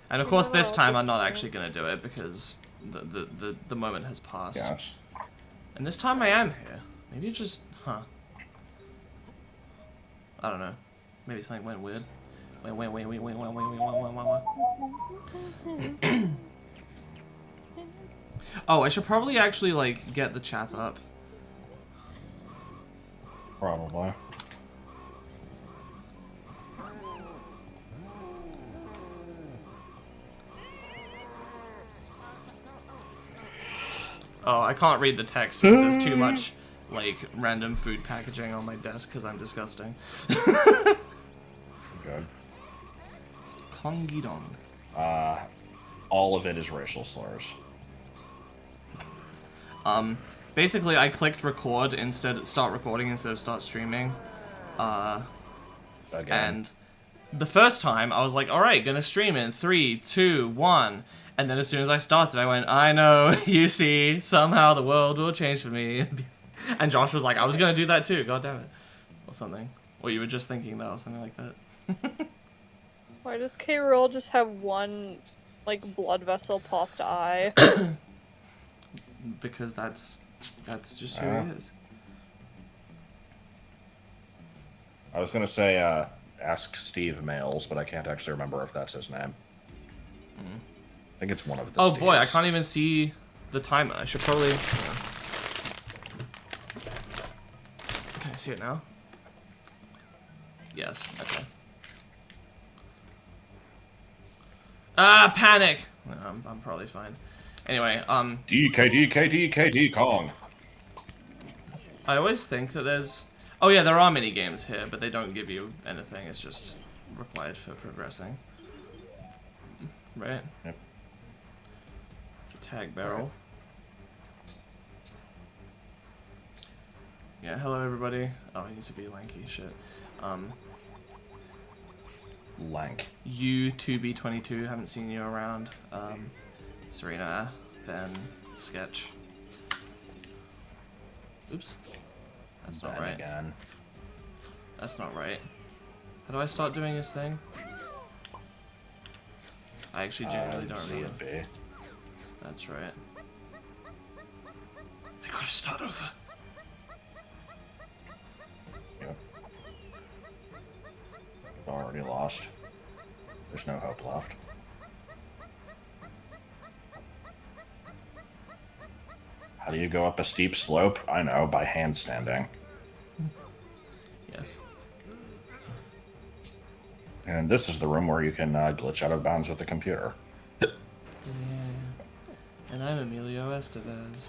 And of course, this time I'm not actually gonna do it because the moment has passed. Yes. And this time I am here. Maybe it just, I don't know. Maybe something went weird. Wait. Oh, I should probably actually, like, get the chat up. Probably. Oh, I can't read the text because there's too much, like, random food packaging on my desk because I'm disgusting. Good. Kongidong. All of it is racial slurs. Basically, I clicked record start recording instead of start streaming. Again. And the first time, I was like, alright, gonna stream in 3, 2, 1. And then as soon as I started, I went, I know, you see, somehow the world will change for me. And Josh was like, I was gonna do that too, god damn it. Or something. Or you were just thinking that, or something like that. Why does K-Rool just have one, like, blood vessel popped eye? Because that's just who he is. I was gonna say, ask Steve Males, but I can't actually remember if that's his name. I think it's one of the Oh Steves. boy, I can't even see the timer. I should probably... Can I see it now? Yes, okay. Ah, panic! No, I'm probably fine. Anyway, DKD Kong. I always think that there's... Oh yeah, there are mini games here, but they don't give you anything. It's just required for progressing. Right? Yep. It's a tag barrel. Yeah, hello everybody. Oh, I need to be lanky, shit. Lank. U2B22, haven't seen you around. Serena, Ben, Sketch. Oops. That's not right. Again. That's not right. How do I start doing this thing? I actually genuinely don't remember. Should be. That's right. I gotta start over. Yep. Already lost. There's no hope left. How do you go up a steep slope? I know, by handstanding. Yes. And this is the room where you can glitch out of bounds with the computer. Yeah. And I'm Emilio Estevez.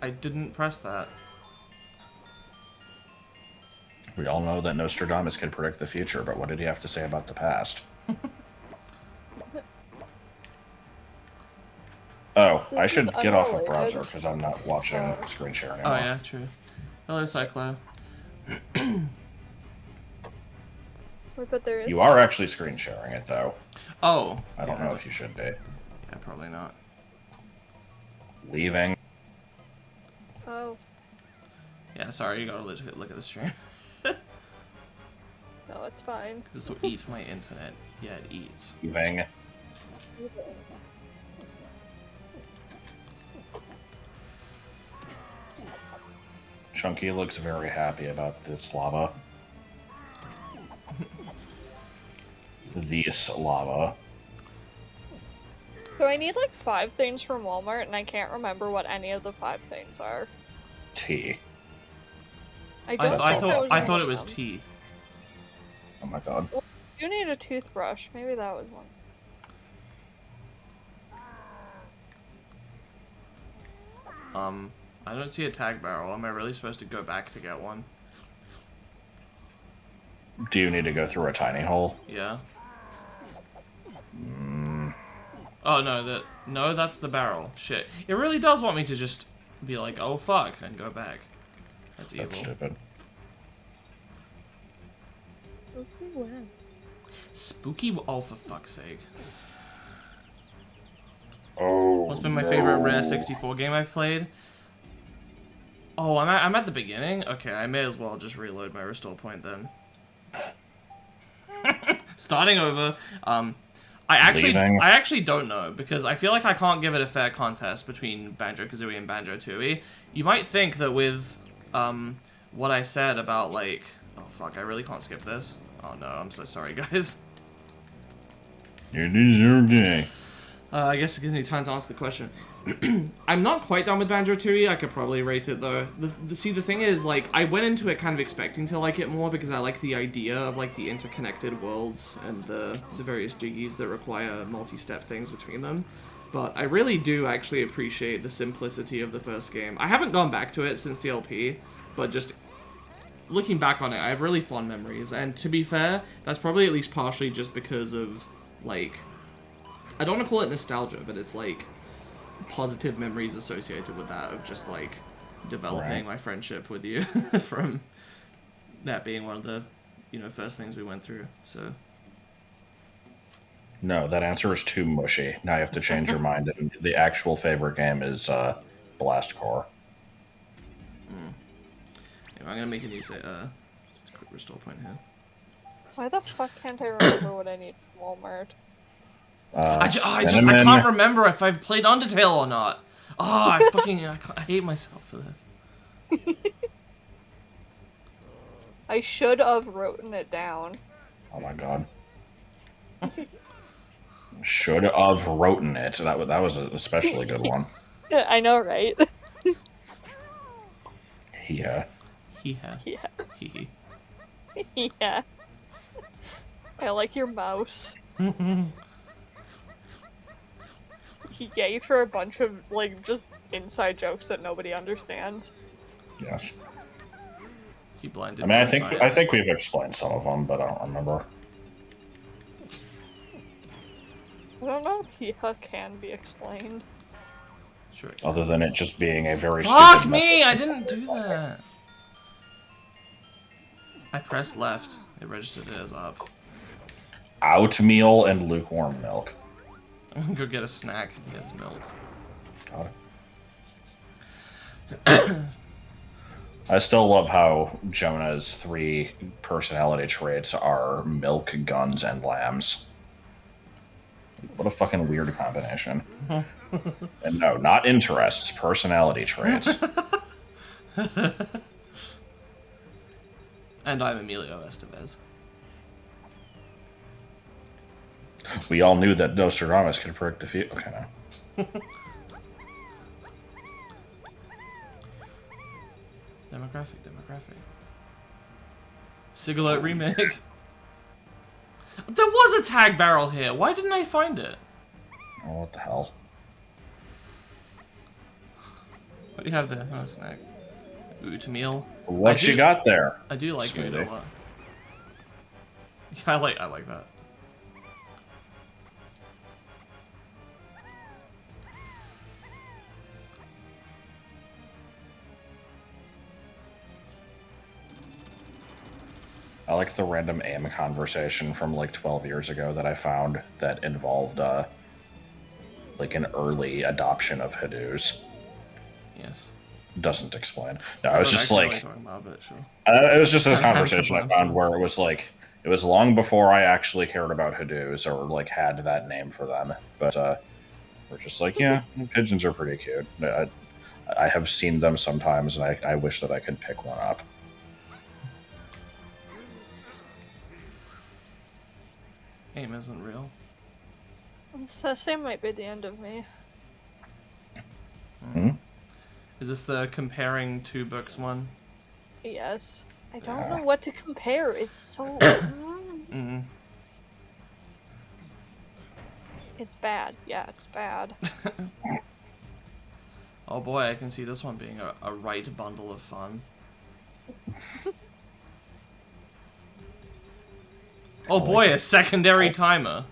I didn't press that. We all know that Nostradamus can predict the future, but what did he have to say about the past? Oh, I should get off of browser because I'm not watching screen share anymore. Oh yeah, true. Hello, Cyclo. Wait, but there is... You are actually screen sharing it, though. Oh. I don't know if you should be. Yeah, probably not. Leaving. Oh. Yeah, sorry, you gotta legit look at the stream. No, it's fine. Because this will eat my internet. Yeah, it eats. Leaving. Chunky looks very happy about this lava. This lava. So I need like 5 things from Walmart, and I can't remember what any of the 5 things are. Tea. I thought it was teeth. Oh my god. Well, you need a toothbrush. Maybe that was one. I don't see a tag barrel. Am I really supposed to go back to get one? Do you need to go through a tiny hole? Yeah. Oh no, that's the barrel. Shit. It really does want me to just be like, oh fuck, and go back. That's evil. That's stupid. Spooky, oh for fuck's sake. Oh. What's been my favorite Rare 64 game I've played? Oh, I'm at the beginning? Okay, I may as well just reload my restore point then. Starting over. I Leaving. actually don't know, because I feel like I can't give it a fair contest between Banjo-Kazooie and Banjo-Tooie. You might think that with what I said about, like... Oh, fuck, I really can't skip this. Oh, no, I'm so sorry, guys. It is your day. I guess it gives me time to answer the question. I'm not quite done with Banjo-Tooie. I could probably rate it, though. See, the thing is, like, I went into it kind of expecting to like it more because I like the idea of, like, the interconnected worlds and the various jiggies that require multi-step things between them. But I really do actually appreciate the simplicity of the first game. I haven't gone back to it since the LP, but just looking back on it, I have really fond memories. And to be fair, that's probably at least partially just because of, like... I don't want to call it nostalgia, but it's, like, positive memories associated with that of just, like, developing my friendship with you from that being one of the, you know, first things we went through, so... No, that answer is too mushy. Now you have to change your mind, and the actual favorite game is Blast Core. Anyway, I'm gonna make a new just a quick restore point here. Why the fuck can't I remember what I need from Walmart? I can't remember if I've played Undertale or not. Oh, I hate myself for this. I should have written it down. Oh my god. Should have written it. That was an especially good one. I know, right? Yeah. Yeah. Yeah. I like your mouse. He gave her a bunch of, like, just inside jokes that nobody understands. Yes. He blinded. I mean, I think we've explained some of them, but I don't remember. I don't know if Hiha can be explained. Sure. Other than it just being a very Fuck stupid me! message. I didn't do that. I pressed left. It registered it as up. Oatmeal and lukewarm milk. I'm gonna go get a snack and get some milk. God. I still love how Jonah's 3 personality traits are milk, guns, and lambs. What a fucking weird combination. And no, not interests, personality traits. And I'm Emilio Estevez. We all knew that Nostradamus could predict the future. Okay, no. Demographic. Sigalot remix. There was a tag barrel here. Why didn't I find it? Oh, what the hell? What do you have there? Oh, snack. Oatmeal. What you got there? I do like sweetie? oat a lot. I like that. I like the random AIM conversation from like 12 years ago that I found that involved like an early adoption of Hadoos. Yes. Doesn't explain. No, I was just like, about, but sure. it was just a conversation I found where it was like, it was long before I actually cared about Hadoos or like had that name for them. But we're just like, yeah, pigeons are pretty cute. I have seen them sometimes, and I wish that I could pick one up. AIM isn't real. Same might be the end of me. Hmm? Is this the comparing 2 books one? Yes. I don't Yeah. know what to compare. It's so... It's bad. Yeah, it's bad. Oh boy, I can see this one being a right bundle of fun. Oh boy, a secondary timer.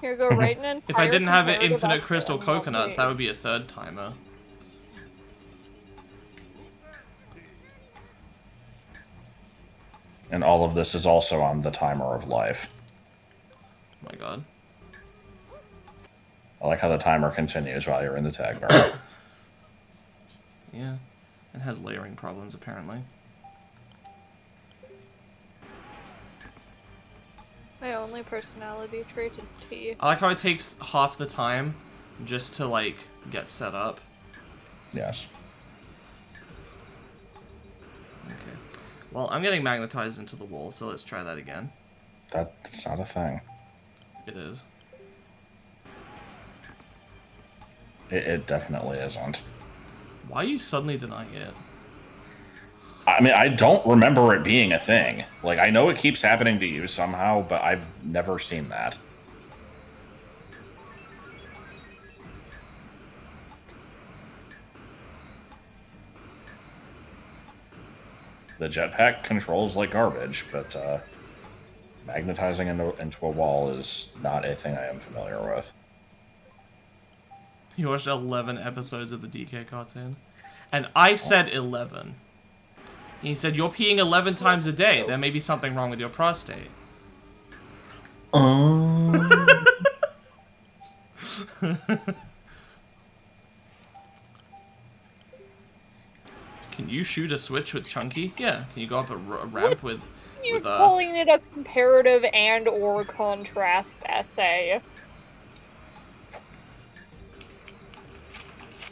Here, go right in. If I didn't have infinite crystal coconuts, that would be a 3rd timer. And all of this is also on the timer of life. Oh my god. I like how the timer continues while you're in the tag bar. Yeah. It has layering problems, apparently. My only personality trait is tea. I like how it takes half the time just to, like, get set up. Yes. Okay. Well, I'm getting magnetized into the wall, so let's try that again. That's not a thing. It is. It definitely isn't. Why are you suddenly denying it? I mean, I don't remember it being a thing. Like, I know it keeps happening to you somehow, but I've never seen that. The jetpack controls like garbage, but magnetizing into a wall is not a thing I am familiar with. You watched 11 episodes of the DK cartoon. And I said 11. He said, you're peeing 11 times a day. There may be something wrong with your prostate. Can you shoot a switch with Chunky? Yeah. Can you go up a ramp with... You're calling it a comparative and or contrast essay.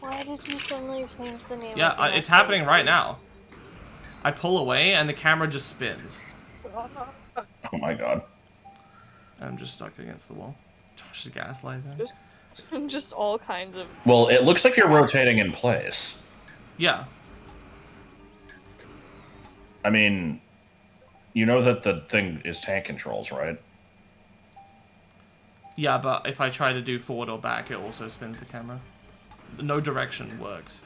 Why did you suddenly change the name? Yeah, it's happening right now. I pull away and the camera just spins. Oh my god. I'm just stuck against the wall. Josh is gaslighting. Just all kinds of... Well, it looks like you're rotating in place. Yeah. I mean, you know that the thing is tank controls, right? Yeah, but if I try to do forward or back, it also spins the camera. No direction works.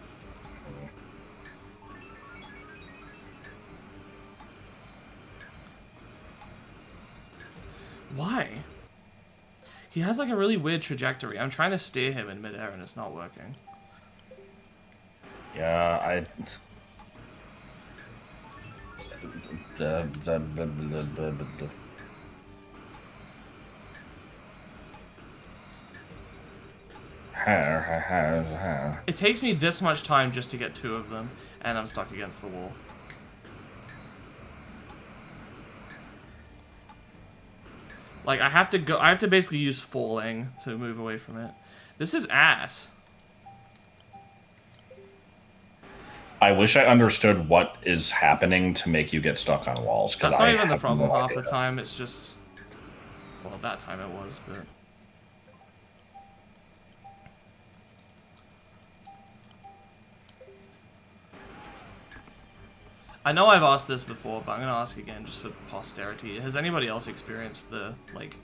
Why? He has like a really weird trajectory. I'm trying to steer him in midair and it's not working. Yeah, It takes me this much time just to get 2 of them, and I'm stuck against the wall. Like, I have to basically use falling to move away from it. This is ass. I wish I understood what is happening to make you get stuck on walls. That's not even the problem half the time, it's just... Well, that time it was, but... I know I've asked this before, but I'm gonna ask again just for posterity. Has anybody else experienced the, like,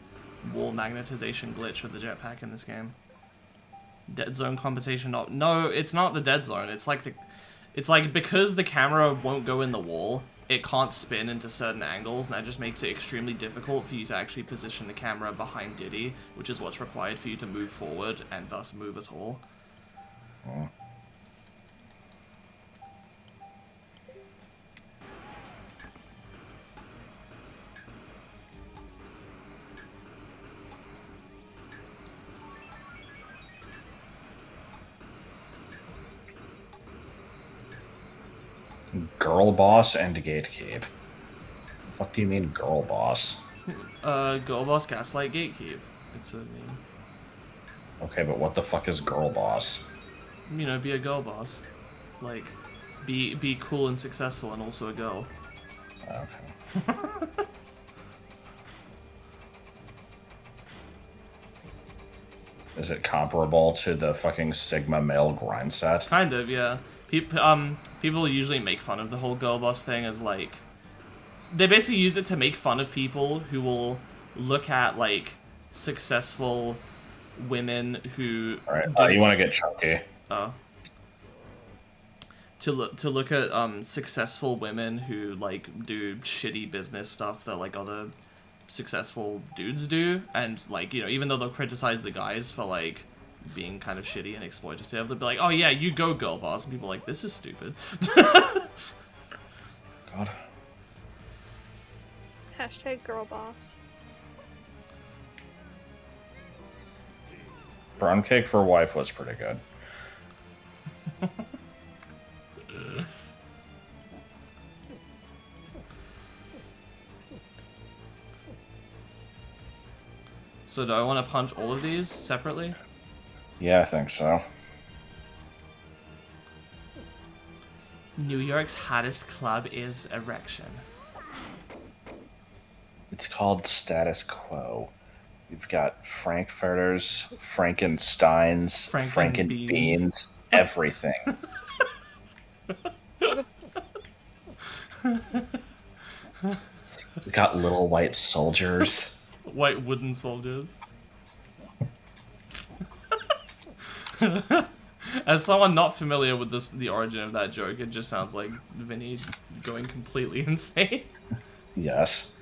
wall magnetization glitch with the jetpack in this game? Dead zone compensation? No, it's not the dead zone. It's like because the camera won't go in the wall, it can't spin into certain angles, and that just makes it extremely difficult for you to actually position the camera behind Diddy, which is what's required for you to move forward and thus move at all. Oh. Girl boss and gatekeep. The fuck do you mean girl boss? Girl boss gaslight gatekeep. It's a meme. Okay, but what the fuck is girl boss? You know, be a girl boss. Like, be cool and successful and also a girl. Okay. Is it comparable to the fucking Sigma male grind set? Kind of, yeah. People usually make fun of the whole girl boss thing as, like... They basically use it to make fun of people who will look at, like, successful women who... Alright, you want to get chunky. Oh. To look at, successful women who, like, do shitty business stuff that, like, other successful dudes do, and, like, you know, even though they'll criticize the guys for, like, being kind of shitty and exploitative, they'll be like, oh yeah, you go girl boss, and people are like, this is stupid. God. Hashtag girl boss. Brown cake for wife was pretty good. So do I want to punch all of these separately? Yeah, I think so. New York's hottest club is Erection. It's called Status Quo. You've got Frankfurters, Frankensteins, Frankenbeans, everything. We've got little white soldiers. White wooden soldiers. As someone not familiar with the origin of that joke, it just sounds like Vinny going completely insane. Yes.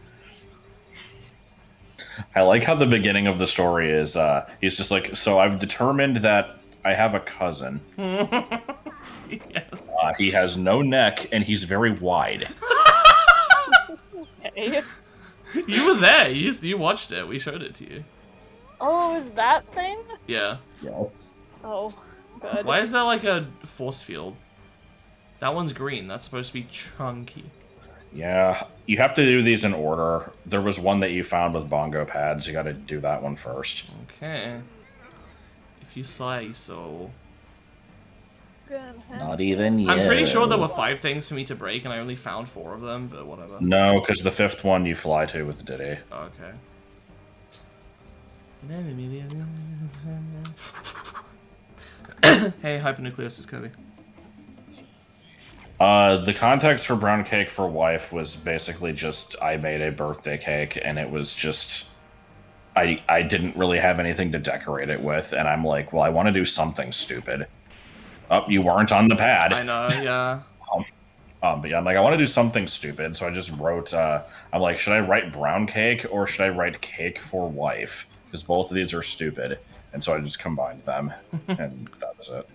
I like how the beginning of the story is, he's just like, so I've determined that I have a cousin. Yes. He has no neck, and he's very wide. Okay. You were there. You watched it. We showed it to you. Oh, is that thing? Yeah. Yes. Oh, good. Why is there like a force field? That one's green. That's supposed to be chunky. Yeah, you have to do these in order. There was one that you found with bongo pads. You got to do that one first. Okay. If you say so. Not even yet. I'm pretty sure there were 5 things for me to break, and I only found 4 of them, but whatever. No, because the 5th one you fly to with Diddy. Okay. Hey, Hypernucleus is Kobe. The context for Brown Cake for Wife was basically just I made a birthday cake, and it was just... I didn't really have anything to decorate it with, and I'm like, well, I want to do something stupid. Oh, you weren't on the pad. I know, yeah. But yeah, I'm like, I want to do something stupid, so I just wrote, I'm like, should I write Brown Cake, or should I write Cake for Wife? Because both of these are stupid, and so I just combined them, and that was it.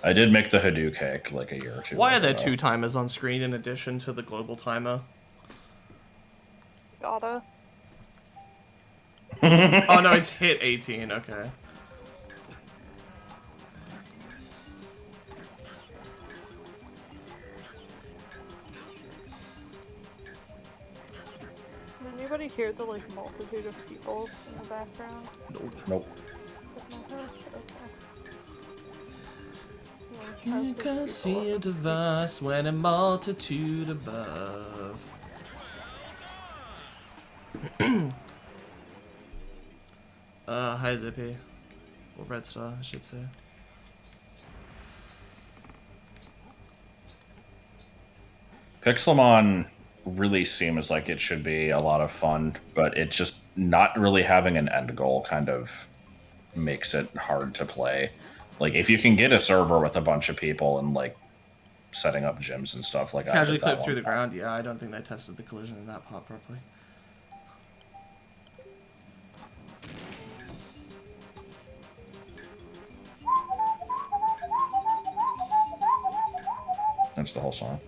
I did make the Hadoop cake like a year or two Why are ago. there 2 timers on screen in addition to the global timer? Gotta. Oh no, it's hit 18, okay. Did anybody hear the like multitude of people in the background? Nope. At my house? Okay. You can see a device when a multitude above. Hi Zippy. Or Red Star, I should say. Pixelmon really seems like it should be a lot of fun, but it just not really having an end goal kind of makes it hard to play. Like, if you can get a server with a bunch of people and, like, setting up gyms and stuff like that. Casually clip through the ground, yeah, I don't think they tested the collision in that part properly. That's the whole song.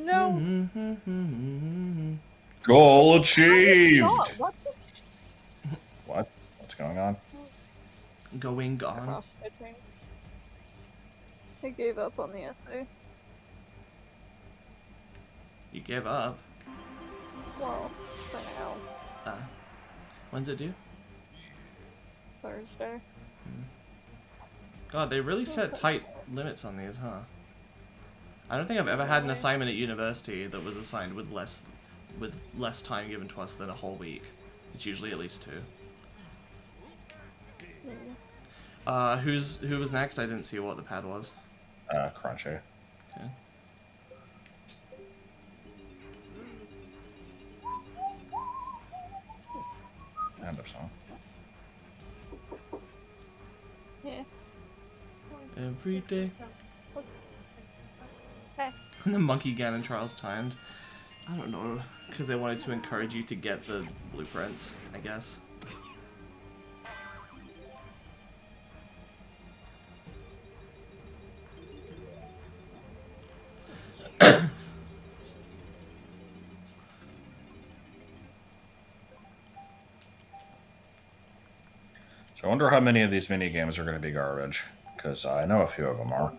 No. Goal achieved! Oh, what the What? What's going on? Going on. cross-stitching? I gave up on the essay. You gave up. Well, for now. When's it due? Thursday. God, they really set tight limits on these, huh? I don't think I've ever had an assignment at university that was assigned with less time given to us than a whole week. It's usually at least 2. Who was next? I didn't see what the pad was. Crunchy. Okay. End of song. Yeah. Every day. Okay. The Monkey Ganon trials timed. I don't know, because they wanted to encourage you to get the blueprints, I guess. So I wonder how many of these mini games are going to be garbage, because I know a few of them are.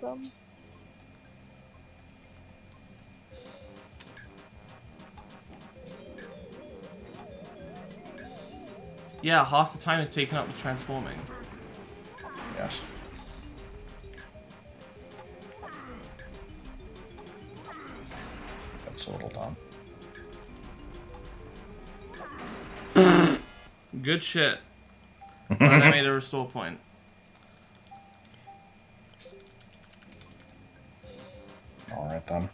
Yeah, half the time is taken up with transforming. Yes. That's a little dumb. Good shit. Glad I made a restore point. Alright then.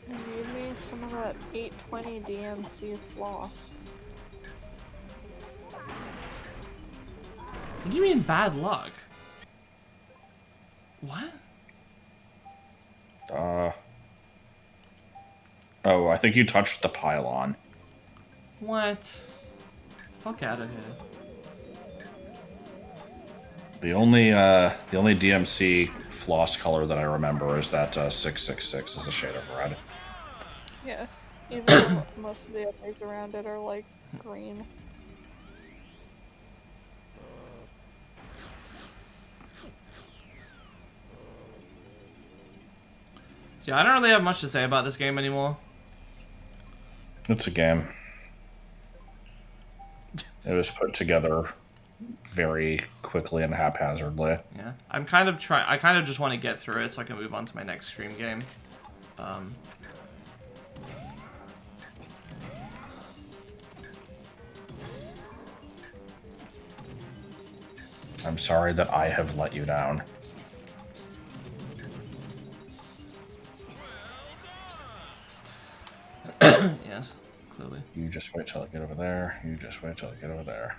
Need me some of that 820 DMC floss. What do you mean bad luck? What? Oh, I think you touched the pylon. What? Fuck out of here. The only DMC floss color that I remember is that 666 is a shade of red. Yes. Even though most of the others around it are like green. See, I don't really have much to say about this game anymore. It's a game. It was put together very quickly and haphazardly. Yeah, I kind of just want to get through it so I can move on to my next stream game. I'm sorry that I have let you down. Yes, clearly. You just wait till I get over there. You just wait till I get over there.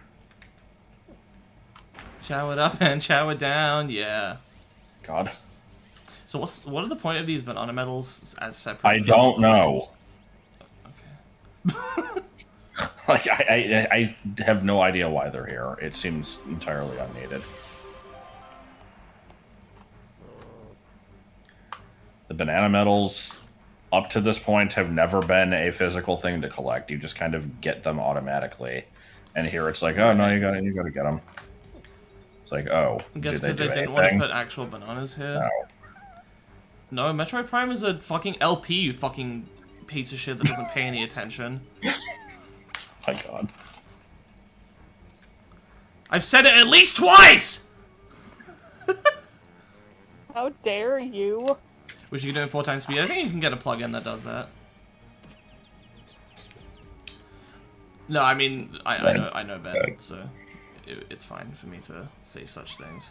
Chow it up and chow it down, yeah. God. So what are the point of these banana medals as separate? I don't know. Okay. Like, I have no idea why they're here. It seems entirely unneeded. The banana medals, up to this point, have never been a physical thing to collect. You just kind of get them automatically. And here it's like, oh, no, you gotta get them. It's like, oh, I guess did because they didn't want to put actual bananas here. No, Metroid Prime is a fucking LP, you fucking piece of shit that doesn't pay any attention. My God. I've said it at least twice! How dare you? Wish you could do it 4 times speed. I think you can get a plugin that does that. No, I mean, I know Ben, so it's fine for me to say such things.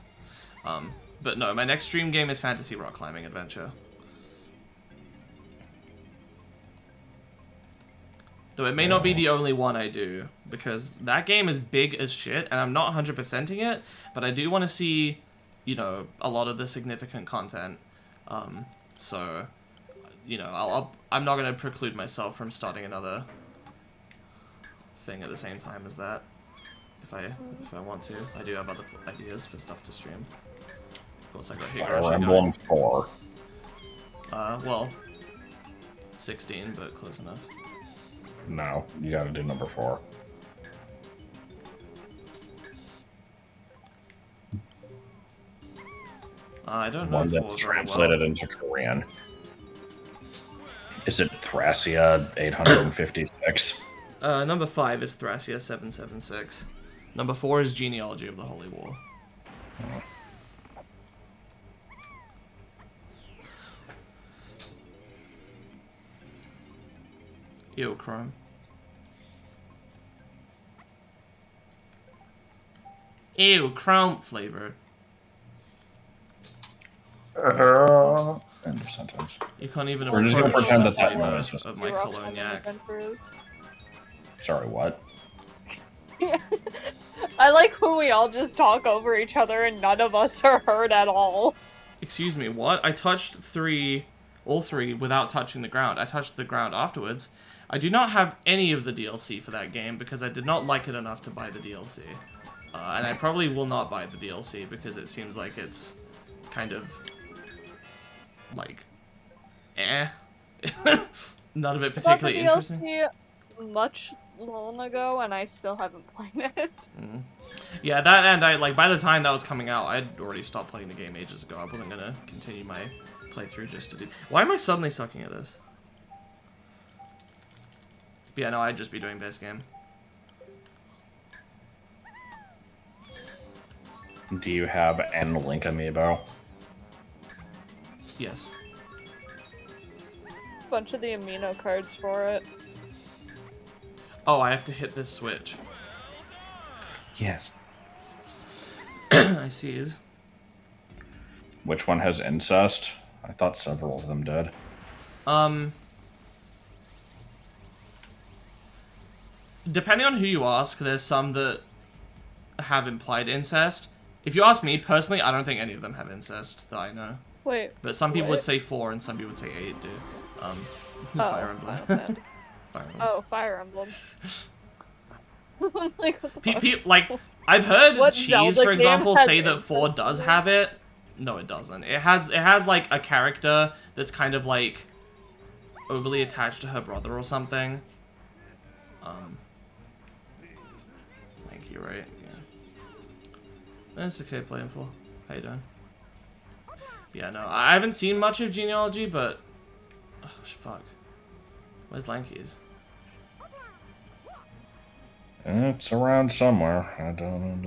But no, my next stream game is Fantasy Rock Climbing Adventure. Though it may not be the only one I do, because that game is big as shit, and I'm not 100%ing it, but I do want to see, you know, a lot of the significant content. So, you know, I'm not going to preclude myself from starting another thing at the same time as that. If I want to. I do have other ideas for stuff to stream. Of course, I got Fire Emblem 4. Well, 16, but close enough. No, you gotta do number 4. I don't know. One that's translated into Korean. Is it Thracia 856? Number 5 is Thracia 776. Number 4 is Genealogy of the Holy War. Oh. Ew, Chrome. Ew, Chrome flavor. End of sentence. You can't even We're just gonna pretend that that flavor was of my cognac. Sorry, what? I like when we all just talk over each other and none of us are heard at all. Excuse me, what? I touched all three without touching the ground. I touched the ground afterwards. I do not have any of the DLC for that game because I did not like it enough to buy the DLC. And I probably will not buy the DLC because it seems like it's kind of like None of it particularly interesting. Much long ago, and I still haven't played it. Yeah, that and I like by the time that was coming out, I'd already stopped playing the game ages ago. I wasn't gonna continue my playthrough just to do. Why am I suddenly sucking at this? But yeah, no, I'd just be doing base game. Do you have N Link Amiibo? Yes. Bunch of the amino cards for it. Oh, I have to hit this switch. Yes. I see. Which one has incest? I thought several of them did. Depending on who you ask, there's some that have implied incest. If you ask me personally, I don't think any of them have incest that I know. Wait. But some people what? would say 4 and some people would say 8 do. Oh, Fire Emblem. Final Fantasy. Fire Emblem. Oh, Fire Emblem. I'm like, what the fuck? Like, I've heard What Cheese, Zelda for game example, has say that 4 incest does in it? have it. No, it doesn't. It has like a character that's kind of like overly attached to her brother or something. Thank you, right? Yeah. That's okay playing for. How you doing? Yeah, no, I haven't seen much of Genealogy, but oh fuck, where's Lankies? It's around somewhere. I don't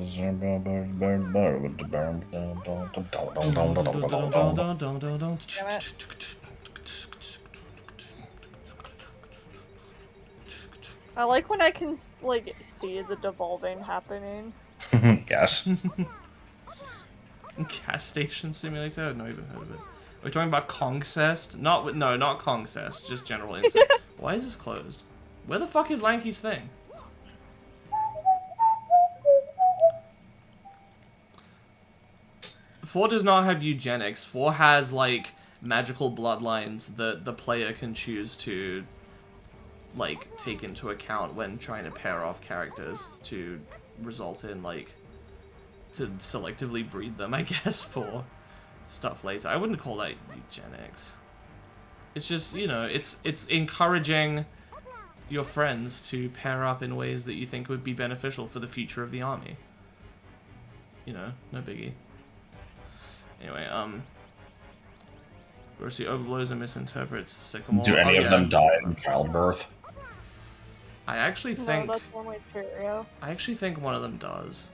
I like when I can like see the devolving happening. Yes. Gas Station Simulator? I've not even heard of it. We're talking about Kongcest? No, not Kongcest, just general incest. Why is this closed? Where the fuck is Lanky's thing? Four does not have eugenics. 4 has, like, magical bloodlines that the player can choose to, like, take into account when trying to pair off characters to result in, like, to selectively breed them, I guess, for stuff later. I wouldn't call that eugenics. It's just, you know, it's encouraging your friends to pair up in ways that you think would be beneficial for the future of the army. You know, no biggie. Anyway, Rossi overblows and misinterprets Sycamore. Do any of them die in childbirth? I actually think... No, that's only Cheerio. I actually think one of them does.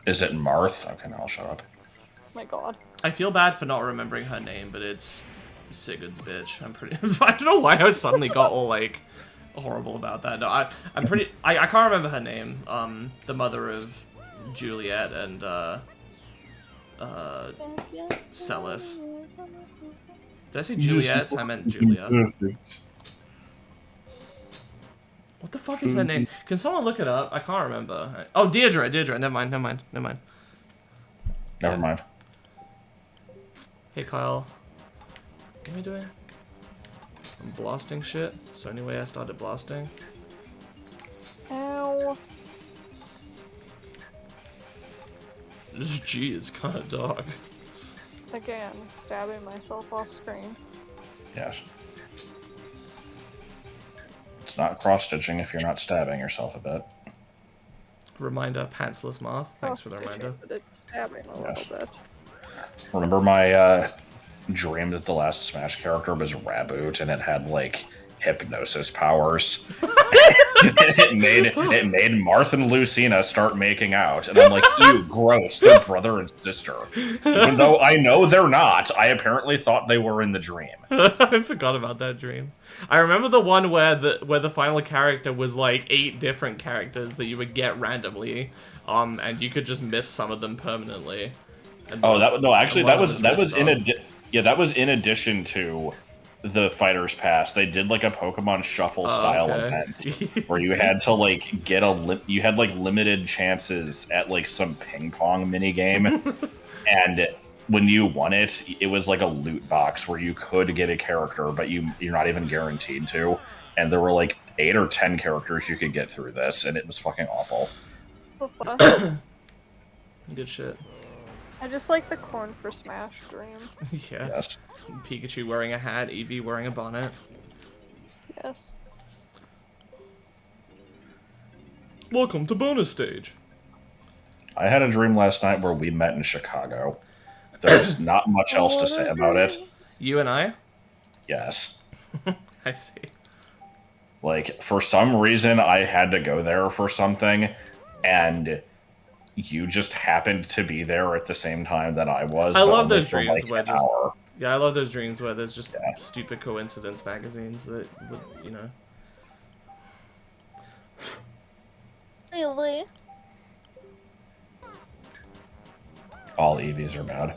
Is it Marth? Okay, now I'll shut up. My god. I feel bad for not remembering her name, but it's Sigurd's bitch. I'm pretty... I don't know why I suddenly got all, like, horrible about that. No, I'm pretty... I can't remember her name. The mother of Juliet and, Seliph. Did I say Juliet? I meant Julia. What the fuck is her name? Can someone look it up? I can't remember. Oh, Deirdre. Never mind. Never mind. Hey, Kyle. What am I doing? I'm blasting shit. So anyway, I started blasting. Ow. This G is kind of dark. Again, stabbing myself off screen. Yes. It's not cross-stitching if you're not stabbing yourself a bit. Reminder, pantsless moth. Thanks for the reminder. But it's stabbing a little bit. Remember my dream that the last Smash character was Raboot and it had like hypnosis powers? it made Marth and Lucina start making out, and I'm like, ew, gross, they're brother and sister. Even though I know they're not, I apparently thought they were in the dream. I forgot about that dream. I remember the one where the final character was like 8 different characters that you would get randomly, and you could just miss some of them permanently. And that was in addition to the Fighters Pass. They did like a Pokemon Shuffle style event where you had to like get you had like limited chances at like some ping pong mini game, and when you won it, it was like a loot box where you could get a character, but you're not even guaranteed to. And there were like 8 or 10 characters you could get through this, and it was fucking awful. Good shit. I just like the corn for Smash dream. Yeah. Yes. Pikachu wearing a hat, Eevee wearing a bonnet. Yes. Welcome to bonus stage. I had a dream last night where we met in Chicago. There's not much else to say about it. You and I? Yes. I see. Like, for some reason, I had to go there for something, and you just happened to be there at the same time that I was. I but love only those for, dreams like, where an just hour. yeah, I love those dreams where there's just Yeah. stupid coincidence magazines that would, you know. Really? All EVs are bad.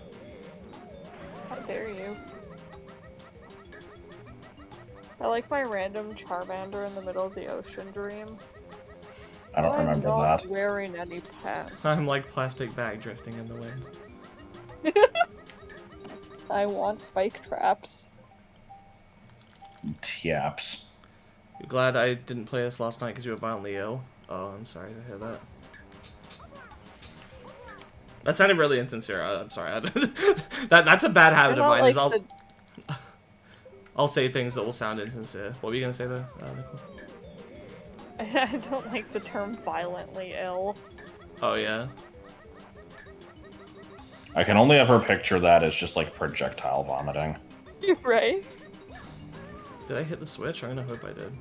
How dare you? I like my random Charmander in the middle of the ocean dream. I don't remember I'm not that. wearing any pants. I'm like plastic bag drifting in the wind. I want spike traps. Tiaps. You're glad I didn't play this last night because you were violently ill? Oh, I'm sorry to hear that. That sounded really insincere. I'm sorry. That's a bad habit of mine. Like Is I'll say things that will sound insincere. What were you gonna say there, Nicole? I don't like the term violently ill. Oh yeah. I can only ever picture that as just like projectile vomiting. Right? Did I hit the switch? I'm gonna hope I did.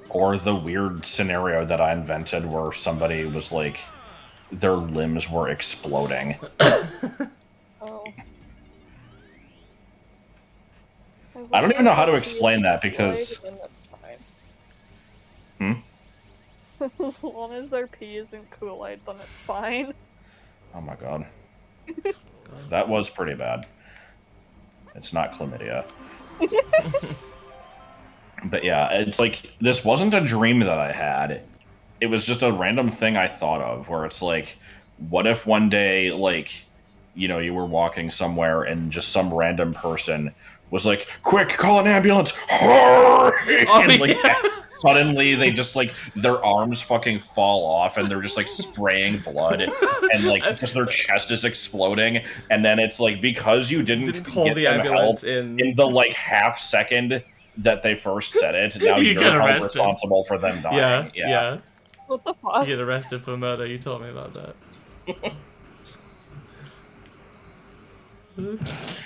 Or the weird scenario that I invented where somebody was like, their limbs were exploding. Oh. I don't even know how to explain that because... As long as their pee isn't Kool-Aid, then it's fine. Oh my god. That was pretty bad. It's not chlamydia. But yeah, it's like, this wasn't a dream that I had. It was just a random thing I thought of, where it's like, what if one day, like, you know, you were walking somewhere and just some random person was like, quick, call an ambulance! Hurry! Oh, and, like, yeah. suddenly they just, like, their arms fucking fall off and they're just, like, spraying blood and, like, just their chest is exploding. And then it's like, because you didn't call get the them ambulance help in the, like, half second that they first said it, now You you're get held arrested. responsible for them dying. Yeah. What the You fuck? get arrested for murder. You told me about that.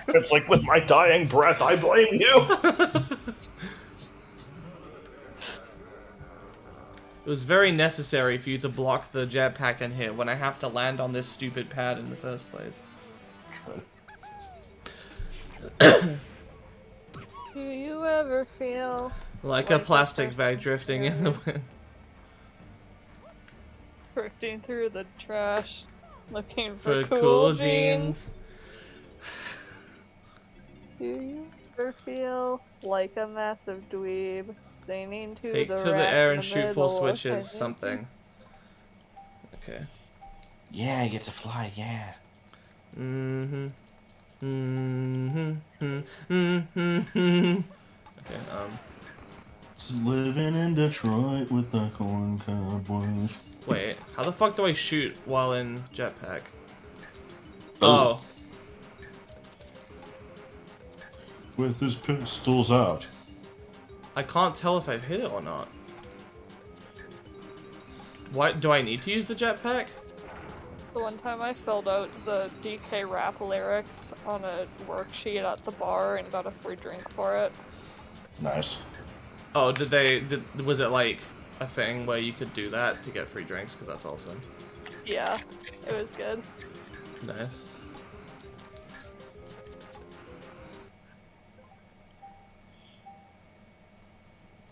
It's like, with my dying breath, I blame you! It was very necessary for you to block the jetpack in here when I have to land on this stupid pad in the first place. Do you ever feel Like a plastic bag drifting in the wind. drifting through the trash, looking For for cool jeans. Do you ever feel like a massive dweeb singing to Take the to the rats air in and the shoot full middle of switches. Kensington? Something. Okay. Yeah, I get to fly, yeah. Mm-hmm. Mm-hmm. Mm-hmm. Okay, Just living in Detroit with the corn cowboys. wait. How the fuck do I shoot while in jetpack? Oh. Oh. With his pistols out. I can't tell if I've hit it or not. What? Do I need to use the jetpack? The one time I filled out the DK rap lyrics on a worksheet at the bar and got a free drink for it. Nice. Oh, was it like a thing where you could do that to get free drinks? Because that's awesome. Yeah, it was good. Nice.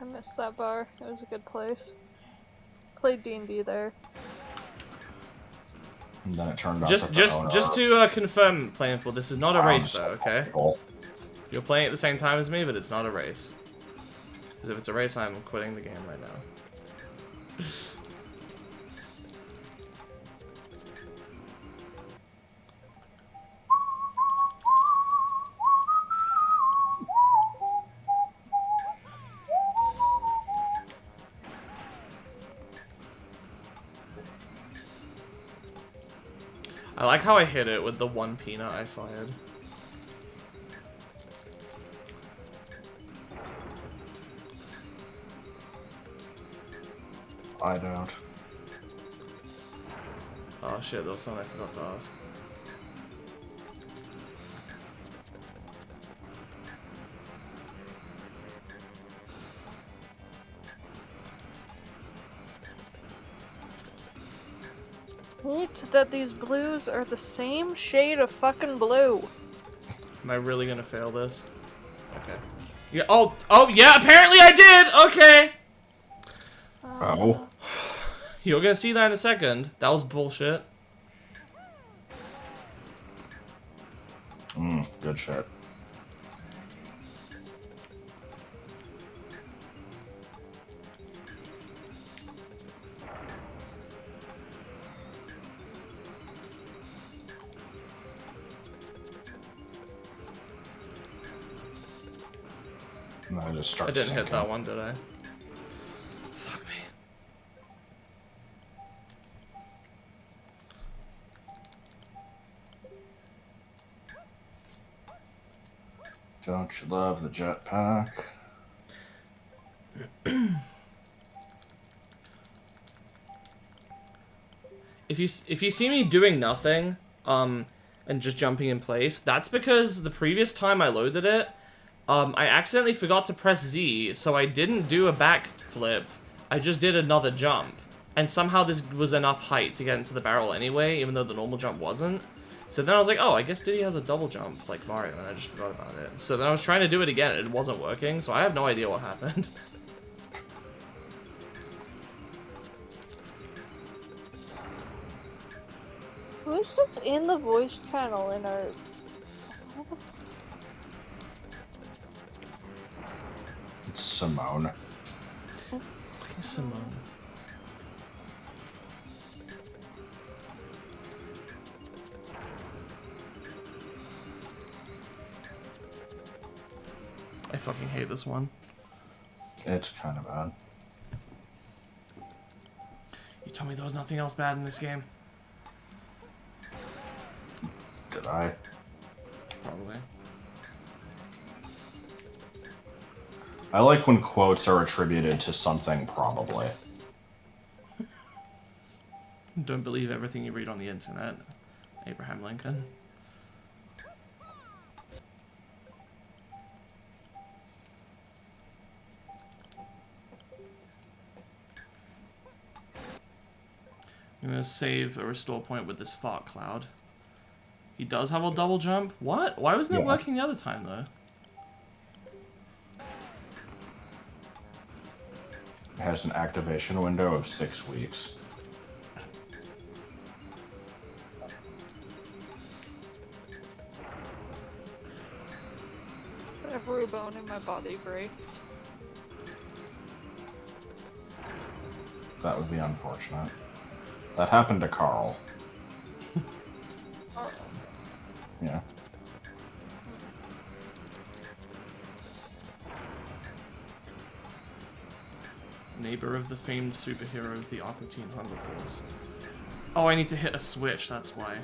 I missed that bar. It was a good place. Played D&D there. And then it turned out Just to confirm, Planful, this is not a race though, okay? You're playing at the same time as me, but it's not a race. Because if it's a race, I'm quitting the game right now. I like how I hit it with the one peanut I fired. I don't. Oh shit, there was something I forgot to ask. Neat that these blues are the same shade of fucking blue. Am I really gonna fail this? Okay. Yeah. Oh yeah. Apparently I did. Okay. Oh. You're gonna see that in a second. That was bullshit. Good shit. And then I just start I didn't hit sinking. that one, did I? Fuck me. Don't you love the jetpack? If you see me doing nothing, and just jumping in place, that's because the previous time I loaded it, I accidentally forgot to press Z, so I didn't do a backflip. I just did another jump, and somehow this was enough height to get into the barrel anyway, even though the normal jump wasn't. So then I was like, oh, I guess Diddy has a double jump like Mario, and I just forgot about it. So then I was trying to do it again, and it wasn't working, so I have no idea what happened. Who's just in the voice channel in our... It's Simone. Fucking Simone. I fucking hate this one. It's kind of bad. You told me there was nothing else bad in this game. Did I? Probably. I like when quotes are attributed to something probably. Don't believe everything you read on the internet, Abraham Lincoln. I'm gonna save a restore point with this fart cloud. He does have a double jump? What? Why wasn't it Yeah. working the other time though? It has an activation window of 6 weeks. Every bone in my body breaks. That would be unfortunate. That happened to Carl. Oh. Yeah. Neighbor of the famed superheroes, the Aqua Teen Hunger Force. Oh, I need to hit a switch, that's why.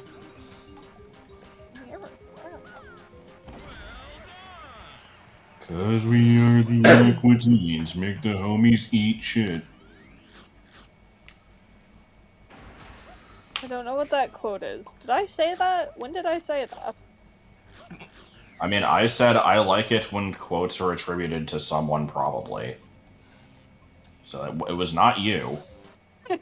Cause we are the Aqua Teens, make the homies eat shit. I don't know what that quote is. Did I say that? When did I say that? I mean, I said I like it when quotes are attributed to someone probably. So it was not you. I'm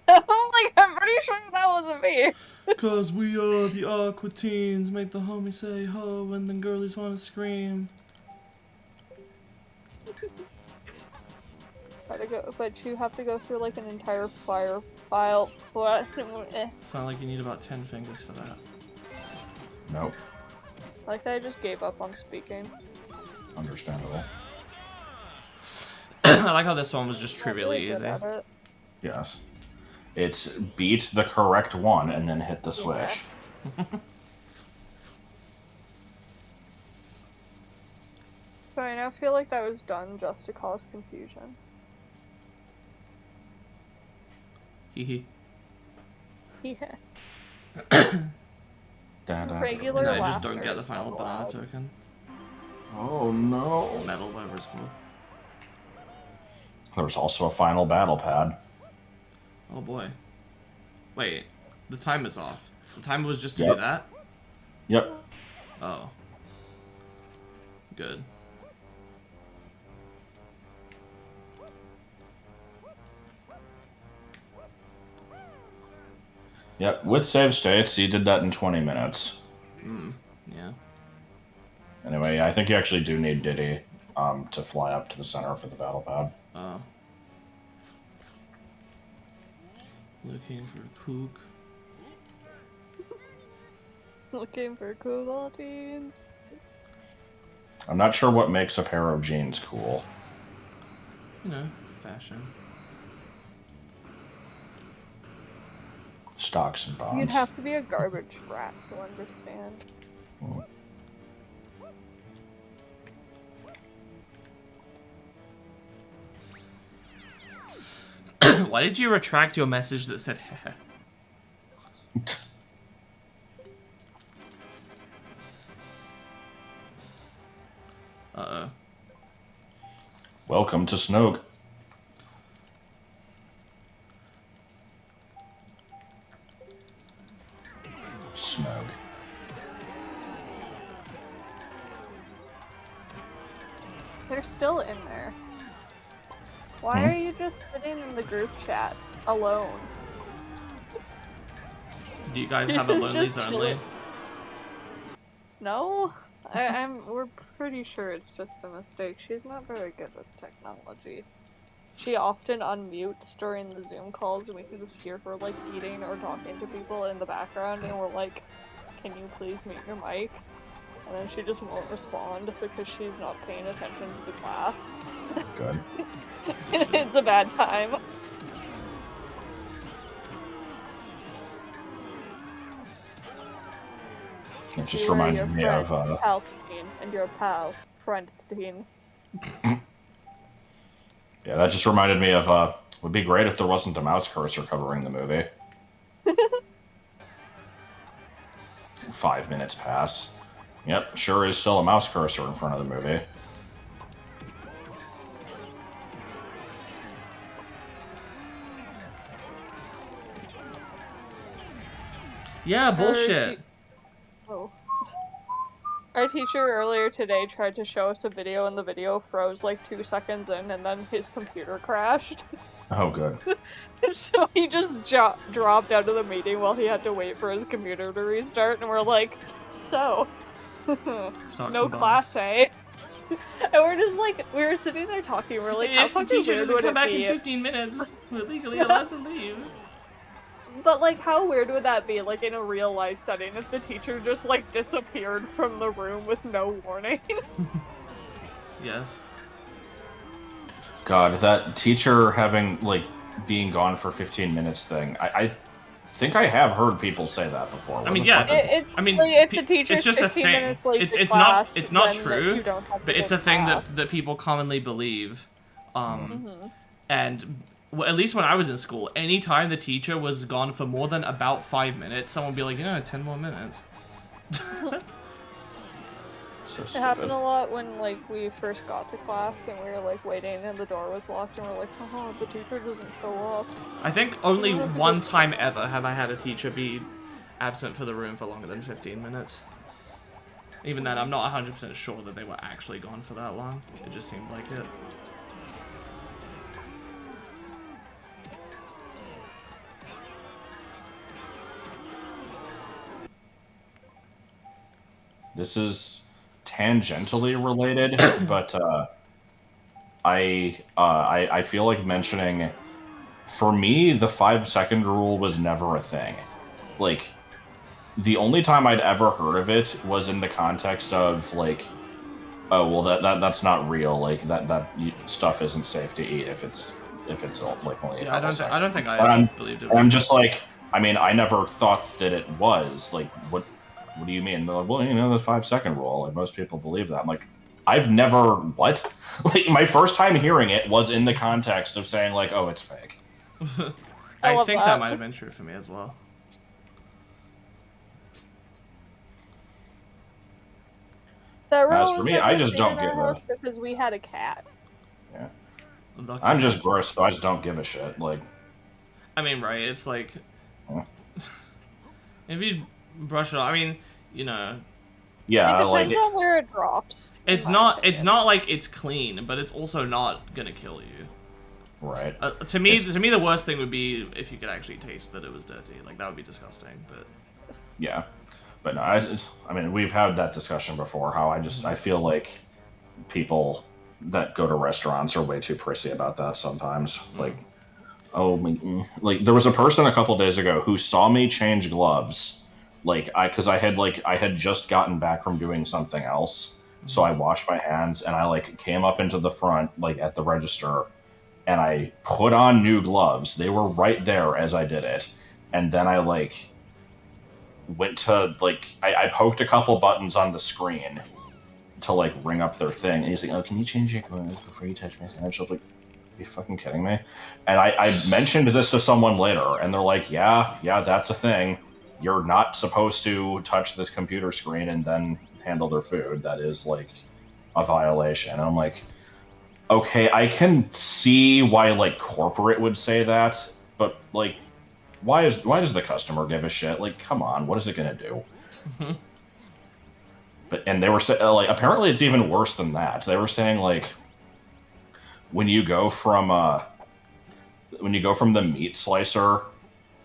like, I'm pretty sure that wasn't me. Cause we are the Aqua Teens, make the homies say ho, and then girlies wanna scream. But you have to go through like an entire file. Sound like you need about 10 fingers for that. Nope. Like I just gave up on speaking. Understandable. I like how this one was just trivially Not really easy. good at it. Yes. It's beat the correct one and then hit the switch. So I now feel like that was done just to cause confusion. Hee Yeah. Da-da. Regular No, I just don't laughter get the is final not banana allowed. token. Oh no. Metal, whatever it's called. There's also a final battle pad. Oh boy. Wait, the timer's off. The timer was just to Yep. do that? Yep. Oh. Good. Yep. With save states, you did that in 20 minutes. Yeah. Anyway, I think you actually do need Diddy to fly up to the center for the battle pad. Oh. Looking for kook. Looking for cool teens. I'm not sure what makes a pair of jeans cool. You know, fashion. Stocks and bonds. You'd have to be a garbage rat to understand. Why did you retract your message that said heh? Uh-oh. Welcome to Snoke. Snoke. They're still in there. Why are you just sitting in the group chat alone? Do you guys have a lonely Just only? chill. No? We're pretty sure it's just a mistake. She's not very good with technology. She often unmutes during the Zoom calls and we can just hear her like eating or talking to people in the background and we're like, can you please mute your mic? And then she just won't respond because she's not paying attention to the class. Good. It's a bad time. It just You are reminded your me friend, of Palpatine, and your pal, Friend-tine. yeah, that just reminded me of would be great if there wasn't a mouse cursor covering the movie. 5 minutes pass. Yep, sure is still a mouse cursor in front of the movie. Yeah, bullshit. Oh. Our teacher earlier today tried to show us a video and the video froze like 2 seconds in and then his computer crashed. Oh, good. So he just dropped out of the meeting while he had to wait for his computer to restart and we're like, so, Stocks no and class, eh? And we're just like, we were sitting there talking, we're like, how If the fucking teacher weird doesn't would come it back be? in 15 minutes, we're legally allowed to leave. But like, how weird would that be, like in a real life setting, if the teacher just like disappeared from the room with no warning? Yes. God, that teacher having, like, being gone for 15 minutes thing. I think I have heard people say that before. I mean, yeah. It's I mean, like, if the it's teacher's just a 15 thing. minutes late to It's class, not then true, you don't have to but it's get a thing class. that people commonly believe. And at least when I was in school, anytime the teacher was gone for more than about 5 minutes, someone would be like, 10 more minutes. So It happened stupid. a lot when like we first got to class and we were like waiting and the door was locked and we're like, oh, the teacher doesn't show up. I think only one time ever have I had a teacher be absent for the room for longer than 15 minutes. Even then, I'm not 100% sure that they were actually gone for that long. It just seemed like it. This is tangentially related, but I feel like mentioning, for me, the 5-second rule was never a thing. Like, the only time I'd ever heard of it was in the context of, like, oh, well, that's not real. Like, that stuff isn't safe to eat if it's like only. Yeah, I don't think But I I'm- believed it. I'm just like, I mean, I never thought that it was. Like, what do you mean? They're like, well, the 5-second rule. Like, most people believe that. I'm like, I've never, what? Like, my first time hearing it was in the context of saying, like, oh, it's fake. I I love think that. that might have been true for me as well. That rule As for was me, never I just seen don't in our give a- house because we had a cat. Yeah. Lucky. I'm just gross, so I just don't give a shit. Like, I mean, right? It's like Huh? if you brush it off. I mean, you know, Yeah, It like depends on where it drops. in it's my not. opinion. It's not like it's clean, but it's also not gonna kill you. right. To me, the worst thing would be if you could actually taste that it was dirty. Like that would be disgusting. But Yeah, but no, I mean, we've had that discussion before. How I feel like people that go to restaurants are way too prissy about that sometimes. Like, oh, like there was a person a couple days ago who saw me change gloves, like because I had just gotten back from doing something else, so I washed my hands and I like came up into the front like at the register, and I put on new gloves. They were right there as I did it, and then I like went to like I poked a couple buttons on the screen to like ring up their thing, and he's like, "Oh, can you change your clothes before you touch my sandwich?" I was like, "Are you fucking kidding me?" And I mentioned this to someone later, and they're like, "Yeah, that's a thing. You're not supposed to touch this computer screen and then handle their food. That is like a violation." And I'm like, "Okay, I can see why like corporate would say that, but like, why does the customer give a shit? Like, come on, what is it gonna do?" And they were like, apparently it's even worse than that. They were saying like when you go from the meat slicer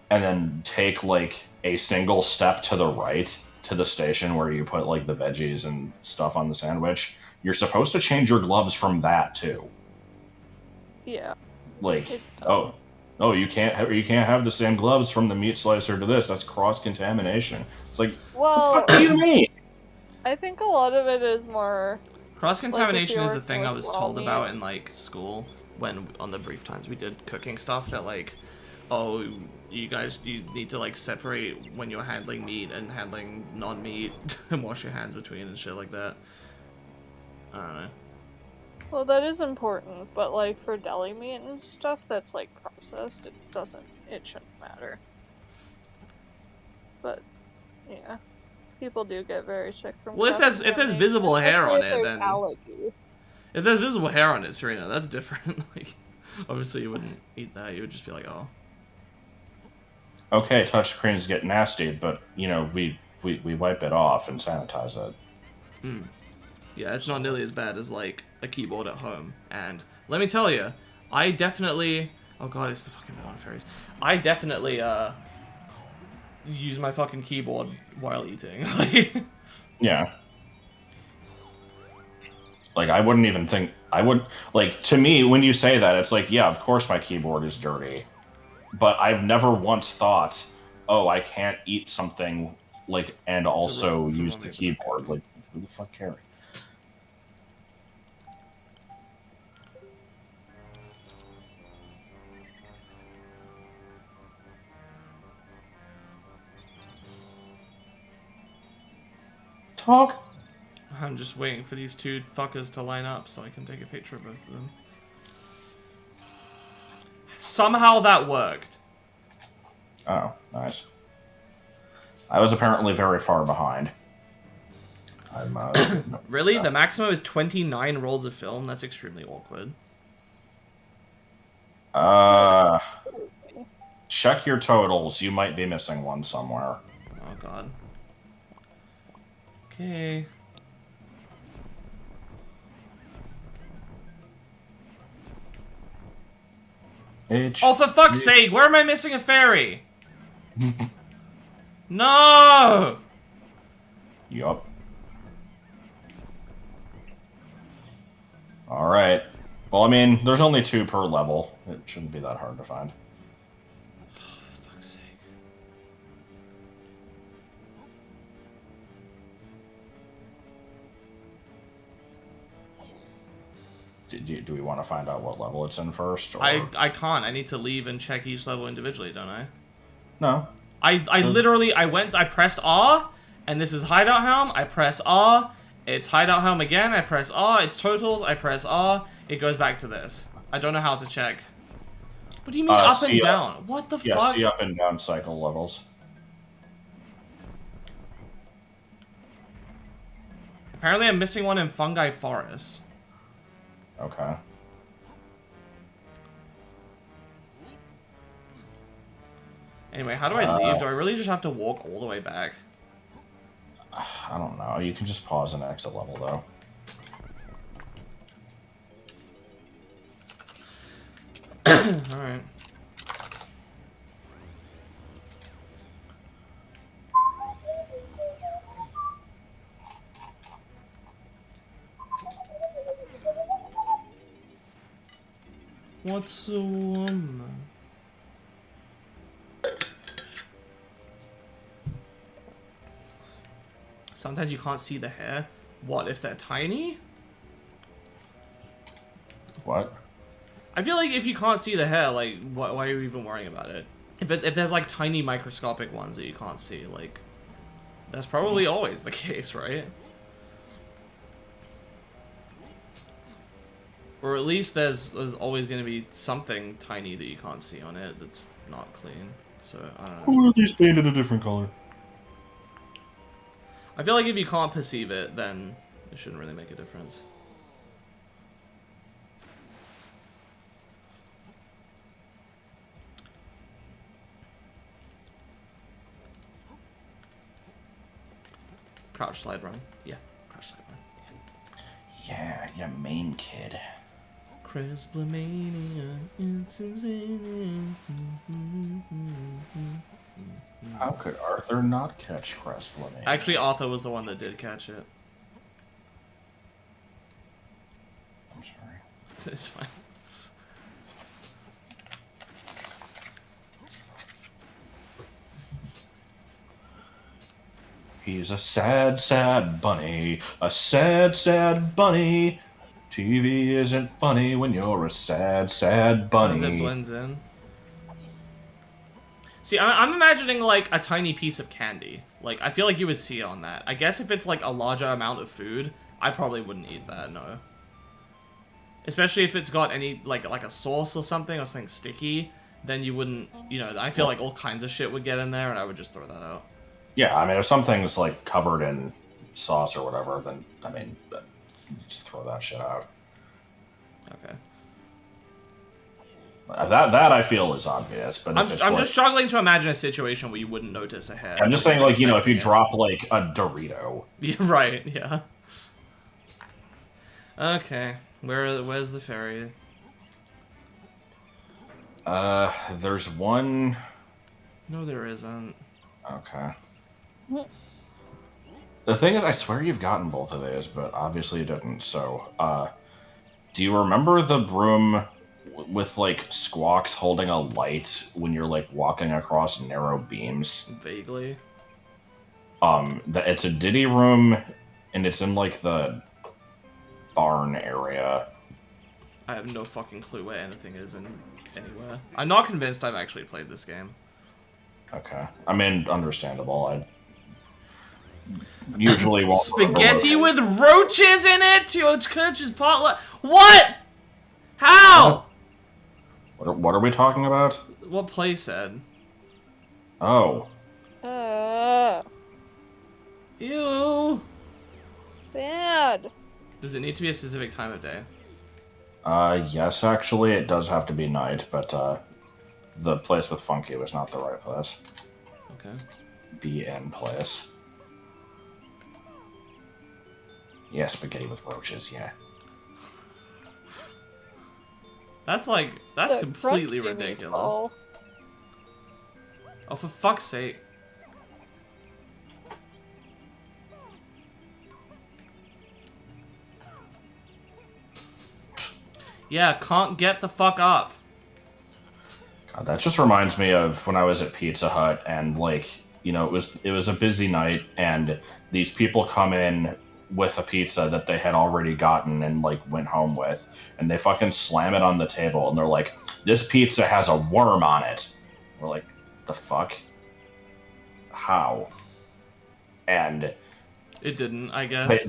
and then take like a single step to the right to the station where you put like the veggies and stuff on the sandwich, you're supposed to change your gloves from that too. Yeah. Like, It's dumb. oh, you can't have the same gloves from the meat slicer to this. That's cross contamination. It's like, Well, what the fuck do you mean? I think a lot of it is more. Cross-contamination is the thing with I was raw told meat. about in like school when on the brief times we did cooking stuff that like, oh, you need to like separate when you're handling meat and handling non-meat and wash your hands between and shit like that. I don't know. Well, that is important, but like for deli meat and stuff that's like processed, it shouldn't matter. But yeah, people do get very sick from. Well, if there's cross-contamination, visible hair especially on if it, there's then allergies. if there's visible hair on it, Serena, that's different. Like, obviously you wouldn't eat that. You would just be like, oh. Okay, touchscreens get nasty, but you know we wipe it off and sanitize it. Yeah, it's not nearly as bad as like a keyboard at home. And let me tell you, I definitely. Oh god, it's the fucking banana fairies. I definitely use my fucking keyboard while eating. Yeah. Like I wouldn't even think I would like to me when you say that it's like yeah of course my keyboard is dirty, but I've never once thought oh I can't eat something like and also for use one the of the- keyboard like who the fuck cares? Talk. I'm just waiting for these two fuckers to line up so I can take a picture of both of them. Somehow that worked. Oh, nice. I was apparently very far behind. I'm Really? The maximum is 29 rolls of film? That's extremely awkward. check your totals. You might be missing one somewhere. Oh god. Okay. Oh, for fuck's sake, where am I missing a fairy? No! Yup. Alright. Well, I mean, there's only 2 per level. It shouldn't be that hard to find. Oh, for fuck's sake. Do we want to find out what level it's in first? Or... I can't. I need to leave and check each level individually, don't I? No. I literally, I pressed R, and this is Hideout Helm, I press R, it's Hideout Helm again, I press R, it's Totals, I press R, it goes back to this. I don't know how to check. What do you mean up and down? What the yeah, fuck? see up and down cycle levels. Apparently I'm missing one in Fungi Forest. Okay. Anyway, how do I leave? Do I really just have to walk all the way back? I don't know. You can just pause and exit level, though. Alright. What's a woman? Sometimes you can't see the hair. What, if they're tiny? What? I feel like if you can't see the hair, like, why are you even worrying about it? If there's, like, tiny microscopic ones that you can't see, like, that's probably always the case, right? Or at least there's always going to be something tiny that you can't see on it that's not clean. So, I don't know. Or at least painted a different color. I feel like if you can't perceive it, then it shouldn't really make a difference. Crouch, slide, run. Yeah, crouch, slide, run. Yeah, you main kid. Cresplemania, it's insane. How could Arthur not catch Cresplemania? Actually, Arthur was the one that did catch it. I'm sorry. It's fine. He's a sad, sad bunny. A sad, sad bunny. TV isn't funny when you're a sad, sad bunny. As it blends in. See, I'm imagining, like, a tiny piece of candy. Like, I feel like you would see it on that. I guess if it's, like, a larger amount of food, I probably wouldn't eat that, no. Especially if it's got any, like a sauce or something sticky, then you wouldn't, you know, I feel like all kinds of shit would get in there, and I would just throw that out. Yeah, I mean, if something's, like, covered in sauce or whatever, then, I mean, just throw that shit out. Okay. That I feel is obvious, but I'm if it's just like, struggling to imagine a situation where you wouldn't notice a hair. I'm just saying, like, you know, if you Yeah. drop, like, a Dorito. Yeah, right, yeah. Okay, where's the ferry? There's one... No, there isn't. Okay. The thing is, I swear you've gotten both of these, but obviously you didn't, so, do you remember the broom with, like, Squawks holding a light when you're, like, walking across narrow beams? Vaguely. It's a Diddy room, and it's in, like, the barn area. I have no fucking clue where anything is anywhere. I'm not convinced I've actually played this game. Okay. I mean, understandable. I usually won't... Spaghetti with roaches in it to your church's potluck. What? How? What are we talking about? What Play said. Oh. Ew. Bad. Does it need to be a specific time of day? Yes, actually, it does have to be night, but, the place with Funky was not the right place. Okay. BN place. Yeah, spaghetti with roaches, yeah. That's The completely crunchy ridiculous. meatball. Oh, for fuck's sake. Yeah, can't get the fuck up. God, that just reminds me of when I was at Pizza Hut and, like, you know, it was a busy night and these people come in with a pizza that they had already gotten and, like, went home with, and they fucking slam it on the table and they're like, this pizza has a worm on it. We're like, the fuck? How? And It didn't, I guess.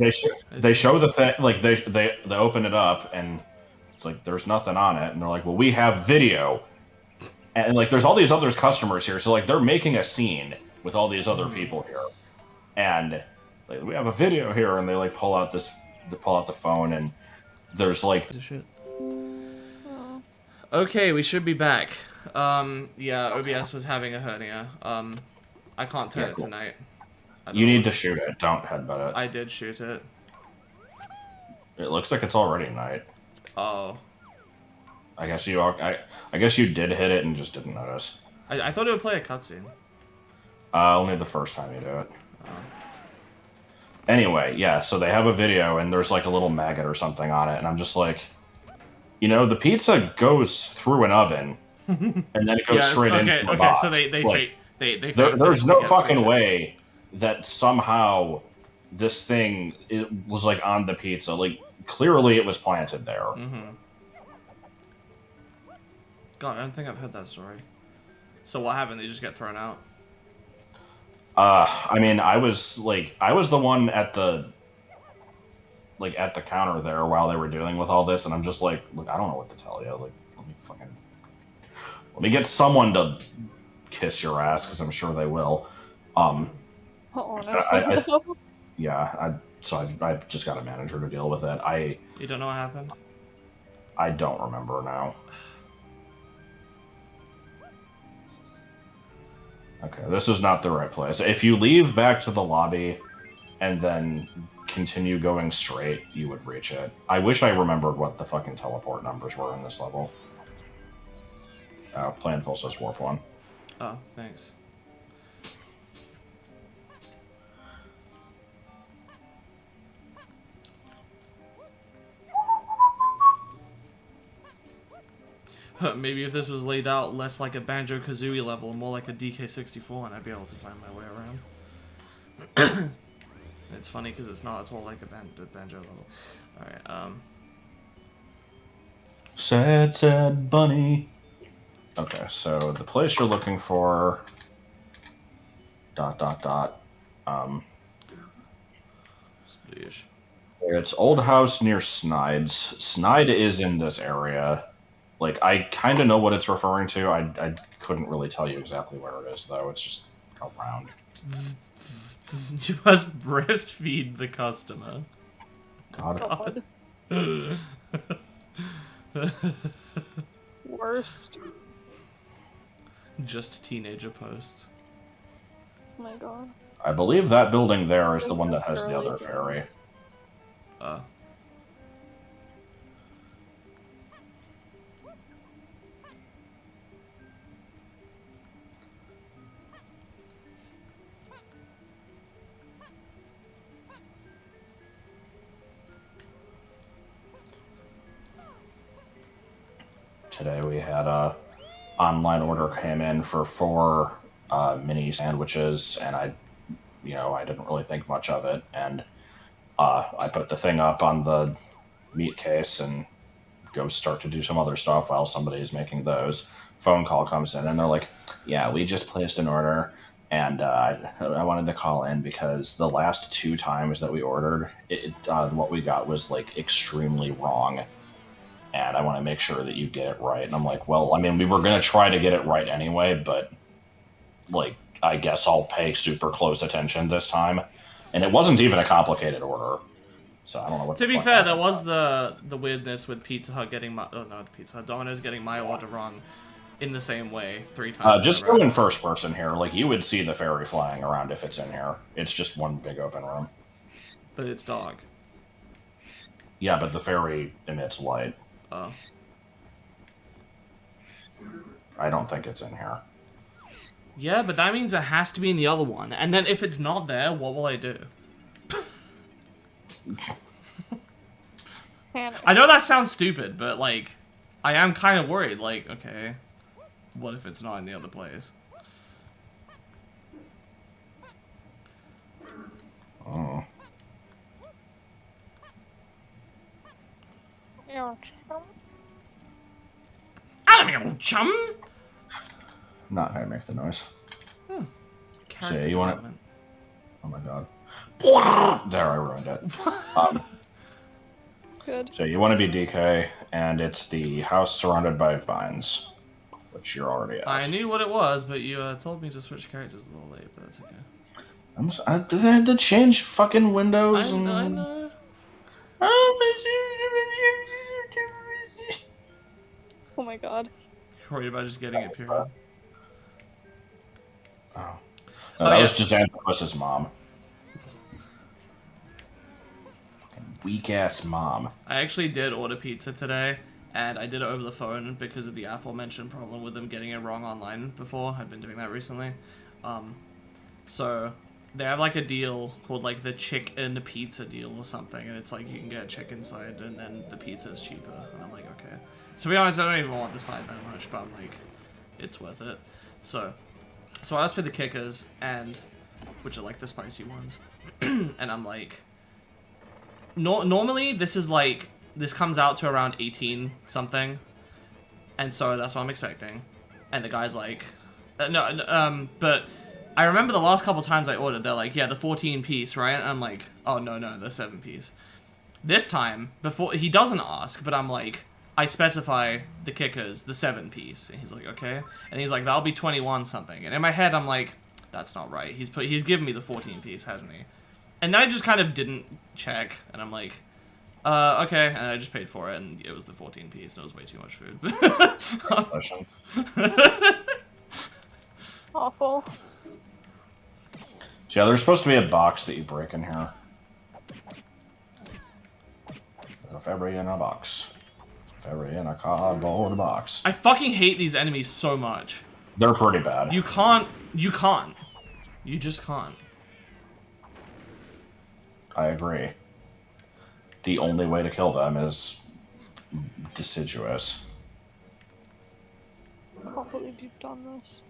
they show the thing, like, they open it up and it's like, there's nothing on it, and they're like, well, we have video. And, like, there's all these other customers here, so, like, they're making a scene with all these other people here. And, like, we have a video here, and they, like, pull out the phone, and there's, like... Shit. Okay, we should be back. Yeah, OBS was having a hernia. I can't turn it cool. tonight. You need to shoot it. Don't headbutt it. I did shoot it. It looks like it's already night. Oh. I guess you did hit it and just didn't notice. I thought it would play a cutscene. Only the first time you do it. Anyway, yeah, so they have a video and there's like a little maggot or something on it, and I'm just like, you know, the pizza goes through an oven and then it goes straight into the box. So they like, there's no fucking way that somehow this thing was like on the pizza. Like clearly it was planted there. God, I don't think I've heard that story. So what happened? They just get thrown out? I mean, I was the one at the counter there while they were dealing with all this, and I'm just like, look, I don't know what to tell you. Like, let me get someone to kiss your ass, because I'm sure they will. Honestly, so I just got a manager to deal with it. You don't know what happened? I don't remember now. Okay, this is not the right place. If you leave back to the lobby and then continue going straight, you would reach it. I wish I remembered what the fucking teleport numbers were in this level. Planful says warp 1. Oh, thanks. Maybe if this was laid out less like a Banjo-Kazooie level and more like a DK64, and I'd be able to find my way around. It's funny because it's not at all like a Banjo level. Alright, Sad, sad bunny. Okay, so the place you're looking for... ... Sploosh. It's Old House near Snides. Snide is in this area. Like, I kind of know what it's referring to. I couldn't really tell you exactly where it is, though. It's just around. You must breastfeed the customer. God. worst. Just teenager posts. Oh my god. I believe that building there is the one that has the other ferry. Today we had a online order came in for 4 mini sandwiches, and I didn't really think much of it, and I put the thing up on the meat case and go start to do some other stuff while somebody's making those. Phone call comes in, and they're like, yeah, we just placed an order, and I wanted to call in because the last 2 times that we ordered, what we got was like extremely wrong. And I want to make sure that you get it right. And I'm like, well, I mean, we were going to try to get it right anyway, but, like, I guess I'll pay super close attention this time. And it wasn't even a complicated order. So I don't know what To be fair, there was the weirdness with Pizza Hut getting my... Oh, not Pizza Hut. Domino's getting my order wrong in the same way 3 times. Just go in first person here. Like, you would see the ferry flying around if it's in here. It's just one big open room. But it's dark. Yeah, but the ferry emits light. Oh. I don't think it's in here. Yeah, but that means it has to be in the other one. And then if it's not there, what will I do? I know that sounds stupid, but, like, I am kind of worried. Like, okay, what if it's not in the other place? Oh. Hello, chum! Not gonna make the noise. Character So, you want it? development. Oh my god. There, I ruined it. Good. So you want to be DK, and it's the house surrounded by vines, which you're already at. I knew what it was, but you told me to switch characters a little late, but that's okay. I had to change fucking windows. I know. Oh my god. worried about just getting it, period. Oh. No, Oh, that yeah. was Xanthopus's mom. Weak ass mom. I actually did order pizza today, and I did it over the phone because of the aforementioned problem with them getting it wrong online before. I've been doing that recently. So they have like a deal called like the chicken pizza deal or something, and it's like you can get a chicken side and then the pizza is cheaper. And I'm like, okay. To be honest, I don't even want the side that much, but I'm like, it's worth it. So I asked for the kickers, and which are like the spicy ones, and I'm like, normally this is like, this comes out to around 18 something, and so that's what I'm expecting. And the guy's like, but I remember the last couple times I ordered, they're like, yeah, the 14 piece, right? And I'm like, oh no, the 7 piece. This time, before, he doesn't ask, but I'm like, I specify the kickers, the 7 piece. And he's like, okay. And he's like, that'll be 21 something. And in my head, I'm like, that's not right. He's given me the 14 piece, hasn't he? And then I just kind of didn't check, and I'm like, okay. And I just paid for it, and it was the 14 piece, and it was way too much food. Awful. So yeah, there's supposed to be a box that you break in here. If ever in a box. If ever in a cardboard box. I fucking hate these enemies so much. They're pretty bad. You can't. You just can't. I agree. The only way to kill them is deciduous. I can't believe you've done this.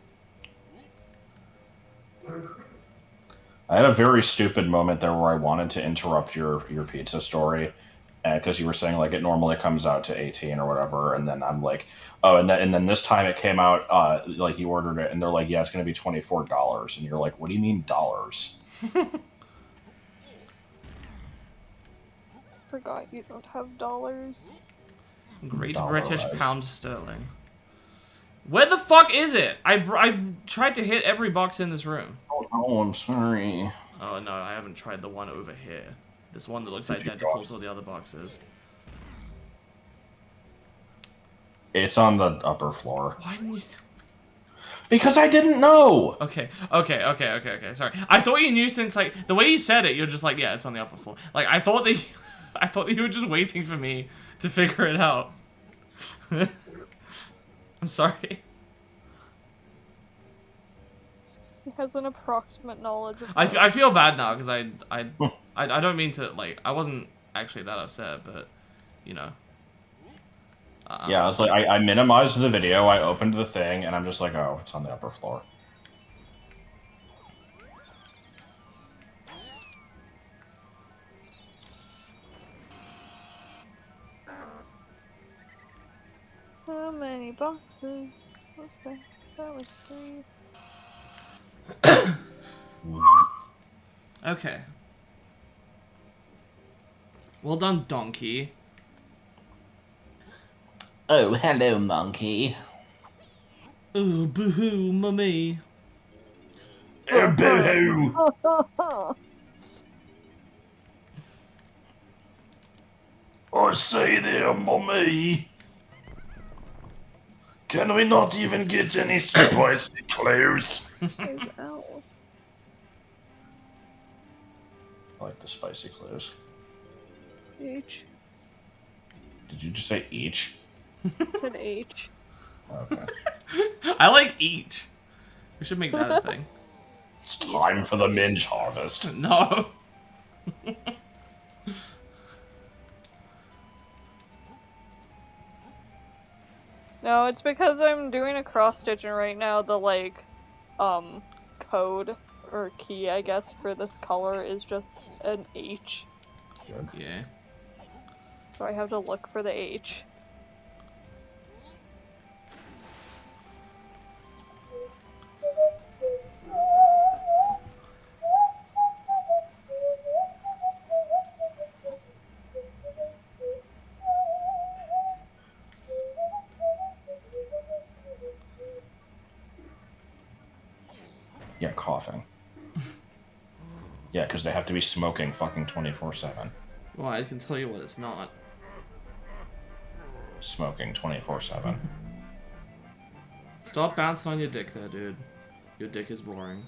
I had a very stupid moment there where I wanted to interrupt your pizza story, because you were saying like it normally comes out to 18 or whatever, and then I'm like, oh, and then this time it came out like you ordered it, and they're like, yeah, it's going to be $24, and you're like, what do you mean dollars? Forgot you don't have dollars. Great Dollarized. British pound sterling. Where the fuck is it? I've tried to hit every box in this room. Oh, I'm sorry. Oh no, I haven't tried the one over here. This one that looks identical to all the other boxes. It's on the upper floor. Why didn't you... Because I didn't know! Okay. Sorry. I thought you knew since, like, the way you said it, you're just like, yeah, it's on the upper floor. Like, I thought that you were just waiting for me to figure it out. I'm sorry. He has an approximate knowledge of I feel bad now, because I don't mean to, like, I wasn't actually that upset, but, you know. Yeah, I was like, I minimized the video, I opened the thing, and I'm just like, oh, it's on the upper floor. How many boxes? What's that? That was 3. Okay. Well done, donkey. Oh, hello, monkey. Oh, boo-hoo, mummy. Oh, boo-hoo! I say there, mummy. Can we not even get any spicy clothes? Ow. I like the spicy clothes. H. Did you just say each? It's an H. Okay. I like each. We should make that a thing. It's time for the minge harvest. No. No, it's because I'm doing a cross stitch and right now the like code or key I guess for this color is just an H. Good. Yeah. So I have to look for the H. Yeah, coughing. Yeah, because they have to be smoking fucking 24/7. Well, I can tell you what it's not. Smoking 24/7. Stop bouncing on your dick there, dude. Your dick is boring.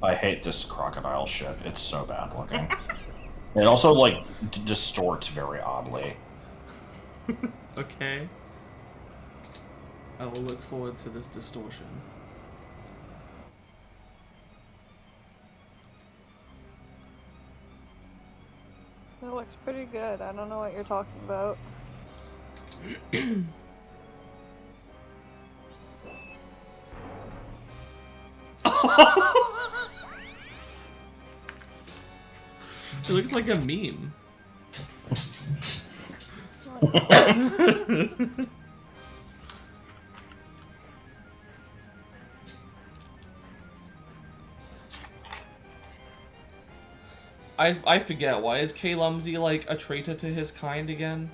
I hate this crocodile ship. It's so bad looking. It also, like, distorts very oddly. Okay. I will look forward to this distortion. It looks pretty good. I don't know what you're talking about. It looks like a meme. I forget, why is K-Lumsy like a traitor to his kind again?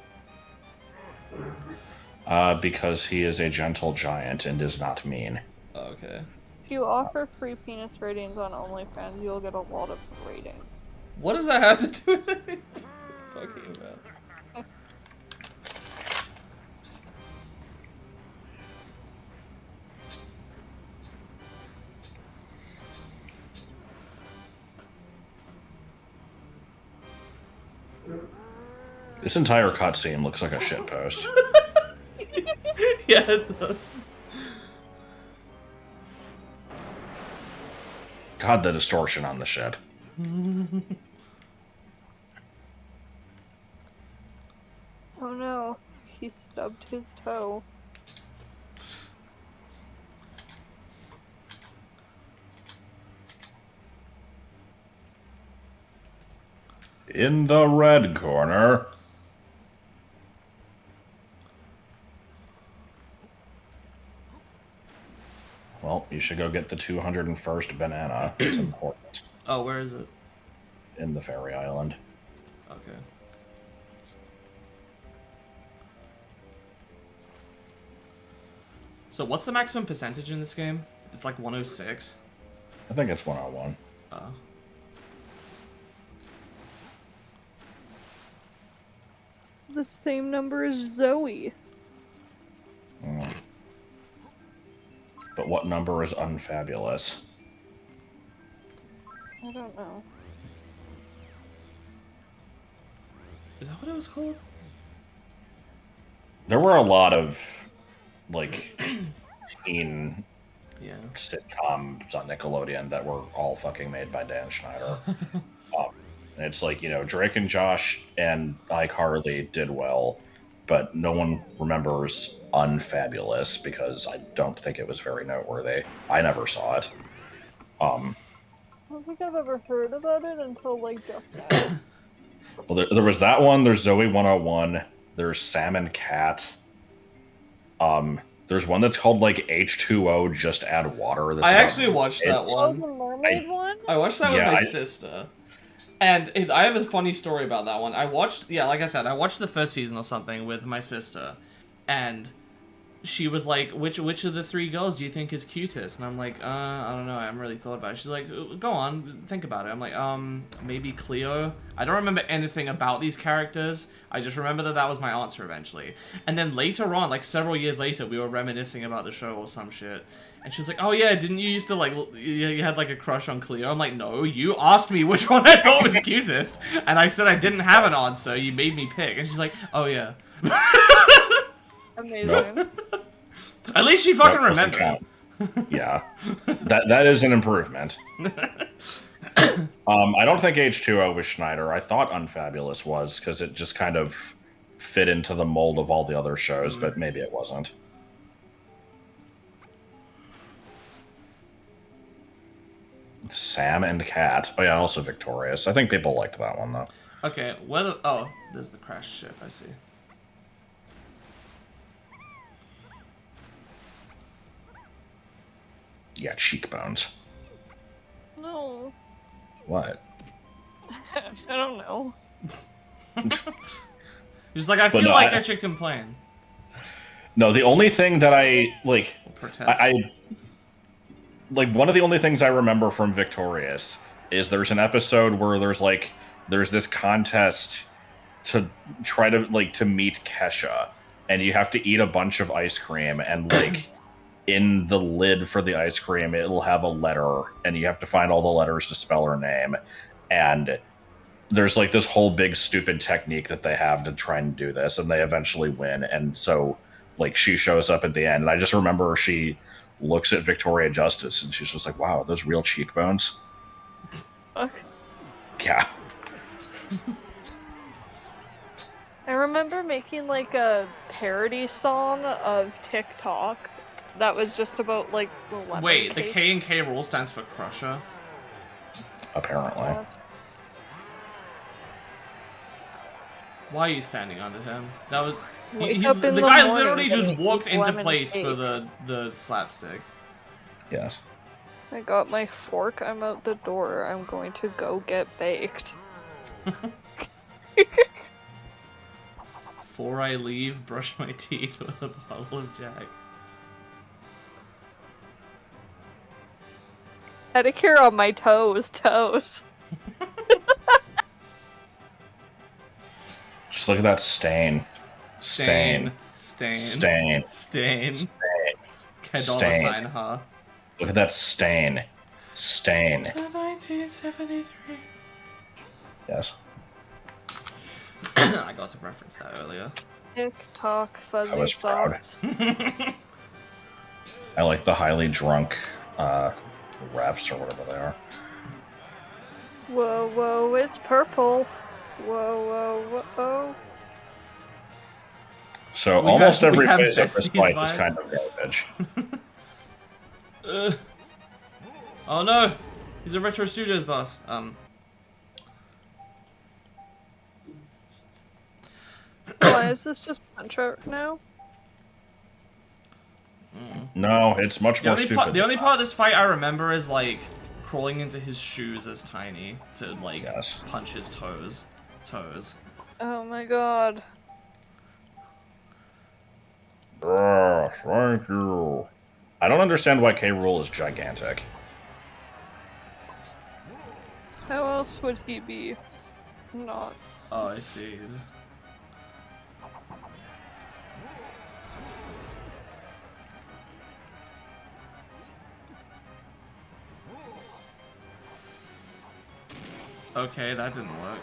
Because he is a gentle giant and is not mean. Oh, okay. If you offer free penis ratings on OnlyFans, you'll get a lot of ratings. What does that have to do with anything we're talking about? This entire cutscene looks like a shitpost. Yeah, it does. God, the distortion on the ship. Oh no, he stubbed his toe. In the red corner. Well, you should go get the 201st banana. It's important. Oh, where is it? In the fairy island. Okay. So what's the maximum percentage in this game? It's like 106? I think it's 101. Oh. The same number as Zoe. Mm. But what number is unfabulous? I don't know. Is that what it was called? There were a lot of, like, teen Yeah. sitcoms on Nickelodeon that were all fucking made by Dan Schneider. And it's like, you know, Drake and Josh and iCarly did well, but no one remembers Unfabulous because I don't think it was very noteworthy. I never saw it. I don't think I've ever heard about it until like just now. Well, there was that one. There's Zoe 101. There's Sam and Cat. There's one that's called like H2O, just add water. That's I about- actually watched that Oh, one. the mermaid one? I watched that Yeah, with my I- sister. And I have a funny story about that one. I watched, yeah, like I said, I watched the first season or something with my sister. And she was like, which of the three girls do you think is cutest? And I'm like, I don't know, I haven't really thought about it. She's like, go on, think about it. I'm like, maybe Cleo. I don't remember anything about these characters. I just remember that was my answer eventually. And then later on, like several years later, we were reminiscing about the show or some shit. And she was like, oh yeah, didn't you used to like, you had like a crush on Cleo? I'm like, no, you asked me which one I thought was cutest. And I said I didn't have an answer, you made me pick. And she's like, oh yeah. Amazing. At least she fucking That doesn't remembered. count. Yeah, that is an improvement. I don't think H2O was Schneider. I thought Unfabulous was because it just kind of fit into the mold of all the other shows, but maybe it wasn't. Sam and Cat. Oh yeah, also Victorious. I think people liked that one though. Okay, whether oh, there's the crashed ship. I see. Yeah, cheekbones. No. What? I don't know. Just like I But feel no, like I- I should complain. No, the only thing that I like, Or protest. like one of the only things I remember from Victorious is there's an episode where there's this contest to try to to meet Kesha, and you have to eat a bunch of ice cream, and in the lid for the ice cream it'll have a letter, and you have to find all the letters to spell her name, and there's this whole big stupid technique that they have to try and do this, and they eventually win, and so she shows up at the end, and I just remember she looks at Victoria Justice and she's just like, wow, are those real cheekbones? Okay. Yeah. I remember making a parody song of TikTok that was just about the lemon Wait, cake. the K and K rule stands for Crusher. Apparently. What? Why are you standing under him? That was Wake up in the the guy morning literally and just eat walked into lemon place cake. for the slapstick. Yes. I got my fork, I'm out the door, I'm going to go get baked. Before I leave, brush my teeth with a bottle of Jack. Pedicure on my toes. Just look at that stain. Stain. Stain. $$1 sign, huh? Look at that stain. Stain. The 1973. Yes. I got to reference that earlier. TikTok I fuzzy was proud. socks. I like the highly drunk refs or whatever they are. Whoa, whoa, it's purple. Whoa, whoa, whoa. So We almost have- we every have phase of this besties fight is vibes. kind of garbage. Oh no! He's a Retro Studios boss. Why is this just punch out now? No, it's much The more only, stupid. part, the than only that. part of this fight I remember is crawling into his shoes as Tiny to Yes. punch his toes. Oh my god. Thank you. I don't understand why K. Rool is gigantic. How else would he be not? Oh, I see. Okay, that didn't work.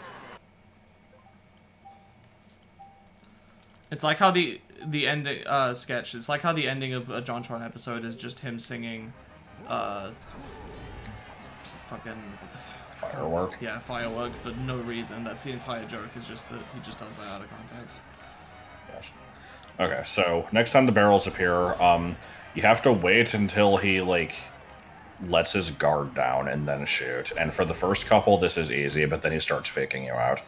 It's like how the ending sketch. It's like how the ending of a JonTron episode is just him singing, fucking what the Firework. yeah, firework for no reason. That's the entire joke. Is just that he just does that out of context. Yes. Okay, so next time the barrels appear, you have to wait until he lets his guard down and then shoot. And for the first couple, this is easy, but then he starts faking you out.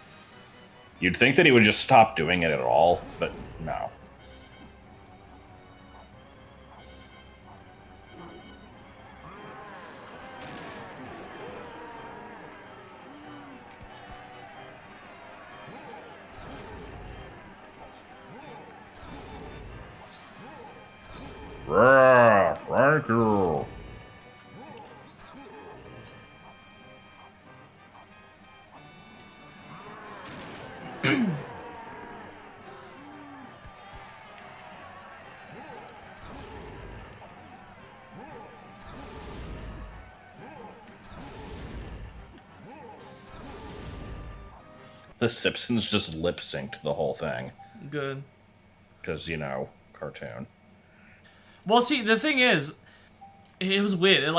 You'd think that he would just stop doing it at all, but no. Thank you. The Simpsons just lip synced the whole thing. Good. Because, cartoon. Well, see, the thing is, it was weird.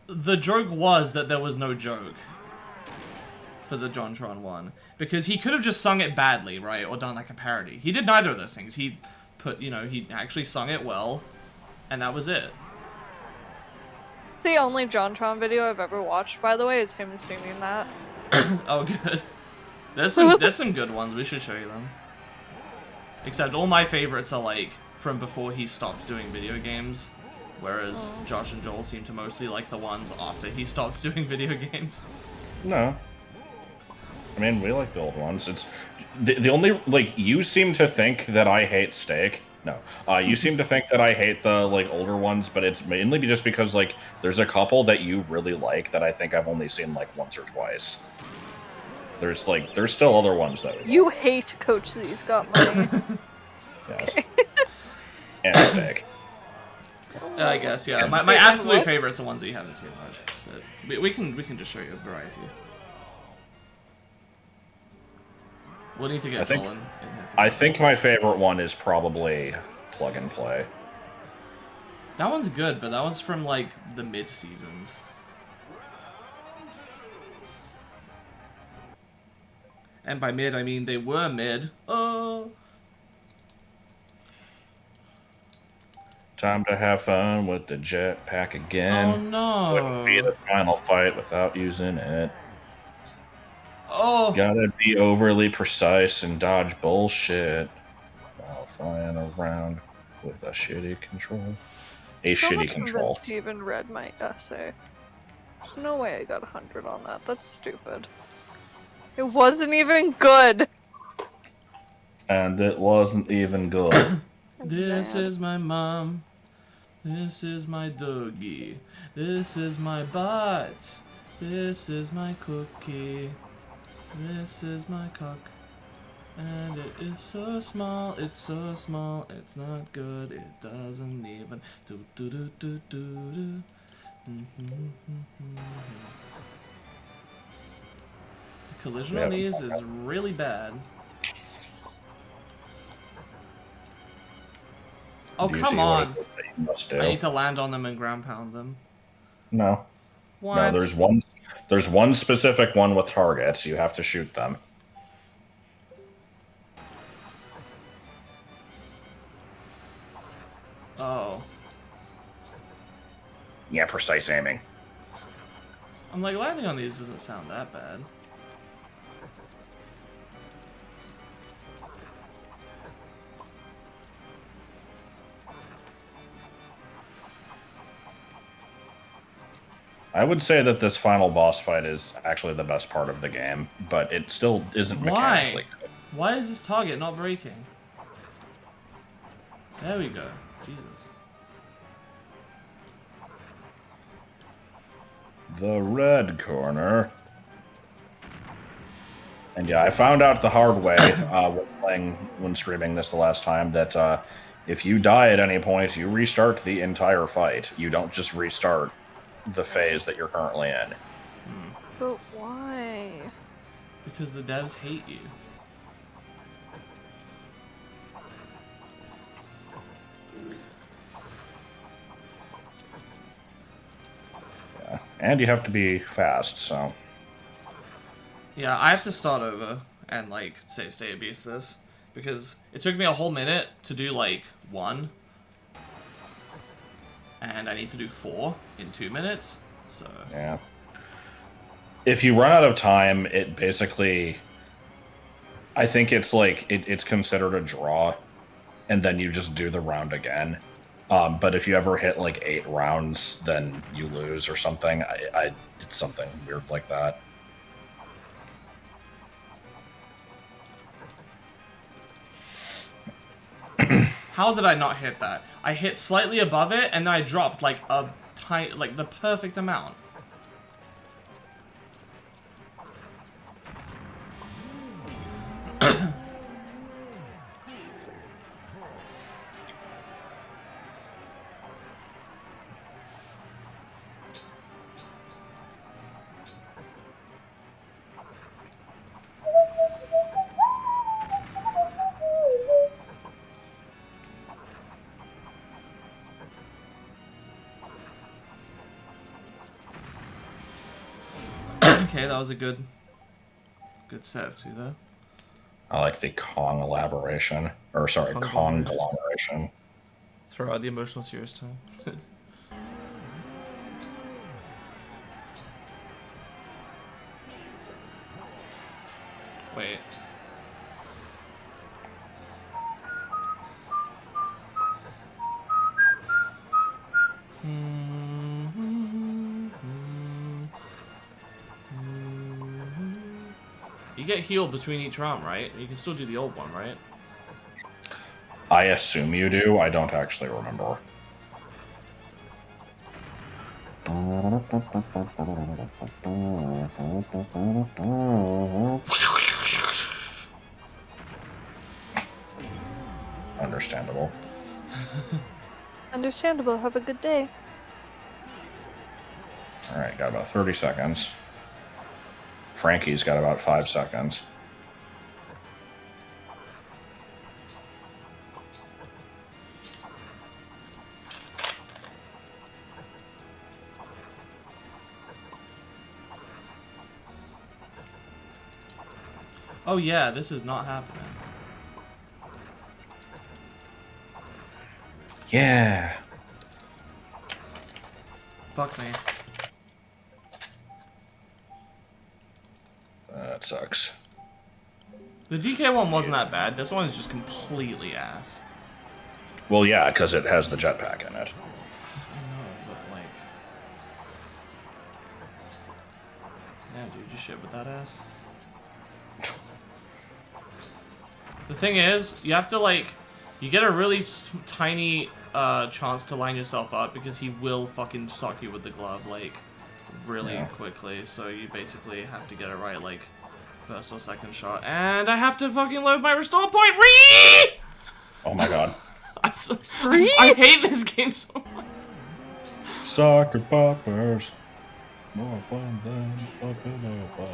The joke was that there was no joke for the JonTron one. Because he could have just sung it badly, right? Or done a parody. He did neither of those things. He he actually sung it well, and that was it. The only JonTron video I've ever watched, by the way, is him singing that. Oh, good. There's some good ones. We should show you them. Except all my favorites are from before he stopped doing video games, whereas Josh and Joel seem to mostly like the ones after he stopped doing video games. No. I mean, we like the old ones. It's the only you seem to think that I hate steak, No. You seem to think that I hate the like older ones, but it's mainly just because like there's a couple that you really like that I think I've only seen like once or twice. There's still other ones that we You love. hate Coach Z's got money. Yes. Okay. And steak. I guess, yeah. And My Wait, and absolute what? favorites are ones that you haven't seen much. But we can just show you a variety. We'll need to get Nolan in here. I think my favorite one is probably Plug and Play. That one's good, but that one's from like the mid seasons. And by mid, I mean they were mid. Oh. Time to have fun with the jetpack again. Oh no. Wouldn't be the final fight without using it. Oh. Gotta be overly precise and dodge bullshit while flying around with a shitty control. I'm not Control. convinced you even read my essay. There's no way I got 100 on that. That's stupid. It wasn't even good. And it wasn't even good. This Mad. is my mom. This is my doggy. This is my butt. This is my cookie. This is my cock. And it is so small, it's not good, it doesn't even do do do do do do. The collision on these is really bad. Oh, Do you come see what on! it is that you must do? I need to land on them and ground pound them. No. What? No, there's one specific one with targets. You have to shoot them. Oh. Yeah, precise aiming. I'm like, landing on these doesn't sound that bad. I would say that this final boss fight is actually the best part of the game, but it still isn't mechanically good. Why is this target not breaking? There we go. Jesus. The red corner. And yeah, I found out the hard way when streaming this the last time that if you die at any point, you restart the entire fight. You don't just restart the phase that you're currently in. But why? Because the devs hate you. Yeah. And you have to be fast, so... Yeah, I have to start over and, like, save state abuse this. Because it took me a whole minute to do, like, 1. And I need to do 4 in 2 minutes, so... Yeah. If you run out of time, it basically... I think it's like, it's considered a draw, and then you just do the round again. But if you ever hit, like, 8 rounds, then you lose or something. It's something weird like that. How did I not hit that? I hit slightly above it, and then I dropped, like, a tiny... like, the perfect amount. Okay, that was a good set of 2 there. I like the Kong elaboration. Or, sorry, conglomeration. Throw out the emotional serious tone. Wait. You get healed between each round, right? You can still do the old one, right? I assume you do. I don't actually remember. Understandable. Understandable. Have a good day. Alright, got about 30 seconds. Frankie's got about 5 seconds. Oh yeah, this is not happening. Yeah. Fuck me. That sucks. The DK one wasn't that bad. This one is just completely ass. Well, yeah, because it has the jetpack in it. I know, but like... Damn, dude, you shit with that ass. The thing is, you have to like... You get a really tiny chance to line yourself up because he will fucking sock you with the glove, like, really quickly. So you basically have to get it right, like, first or second shot. And I have to fucking load my restore point. Ree! Oh my god. I hate this game so much. Soccer poppers. More fun than popping over.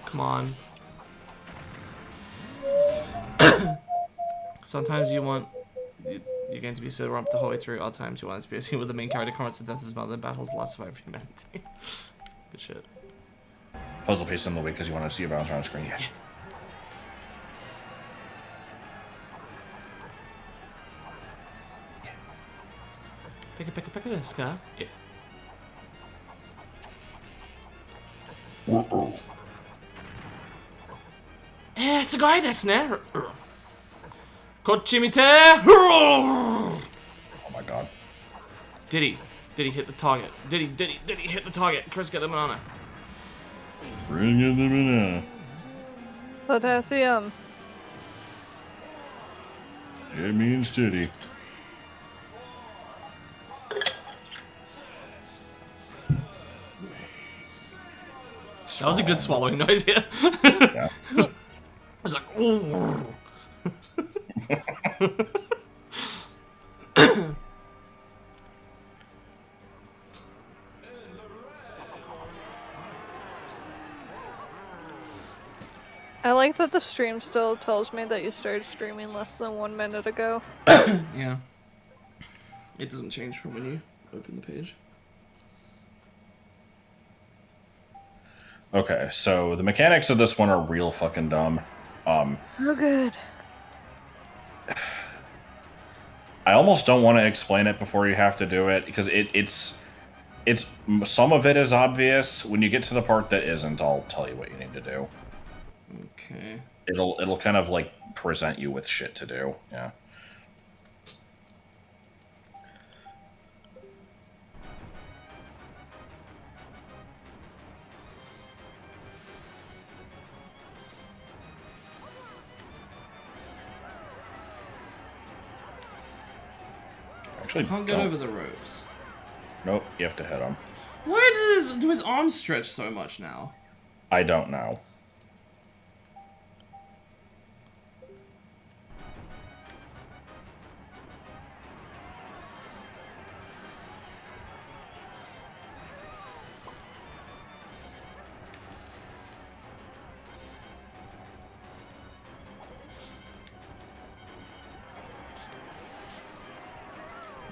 Come on. Sometimes you want you're going to be so ramped the whole way through. Other times you want it to be a scene where the main character confronts the death of his mother and battles the last survivor of humanity. Good shit. Puzzle piece in the week because you want to see your bounce around the screen. Yeah. Pick it, Scott. Yeah. It's a guy that's ne. Kochimite! Oh my god. Did he hit the target? Did he hit the target? Chris, get the banana. Bring in the banana. Potassium. It means titty. That was a good swallowing noise, yeah. Yeah. I was like, ooh. I like that the stream still tells me that you started streaming less than 1 minute ago. Yeah. It doesn't change from when you open the page. Okay, so the mechanics of this one are real fucking dumb. Oh, good. I almost don't want to explain it before you have to do it because it's some of it is obvious. When you get to the part that isn't, I'll tell you what you need to do. Okay. It'll kind of like present you with shit to do. Yeah. Actually, Can't get don't. over the ropes. Nope, you have to hit him. Why do his arms stretch so much now? I don't know.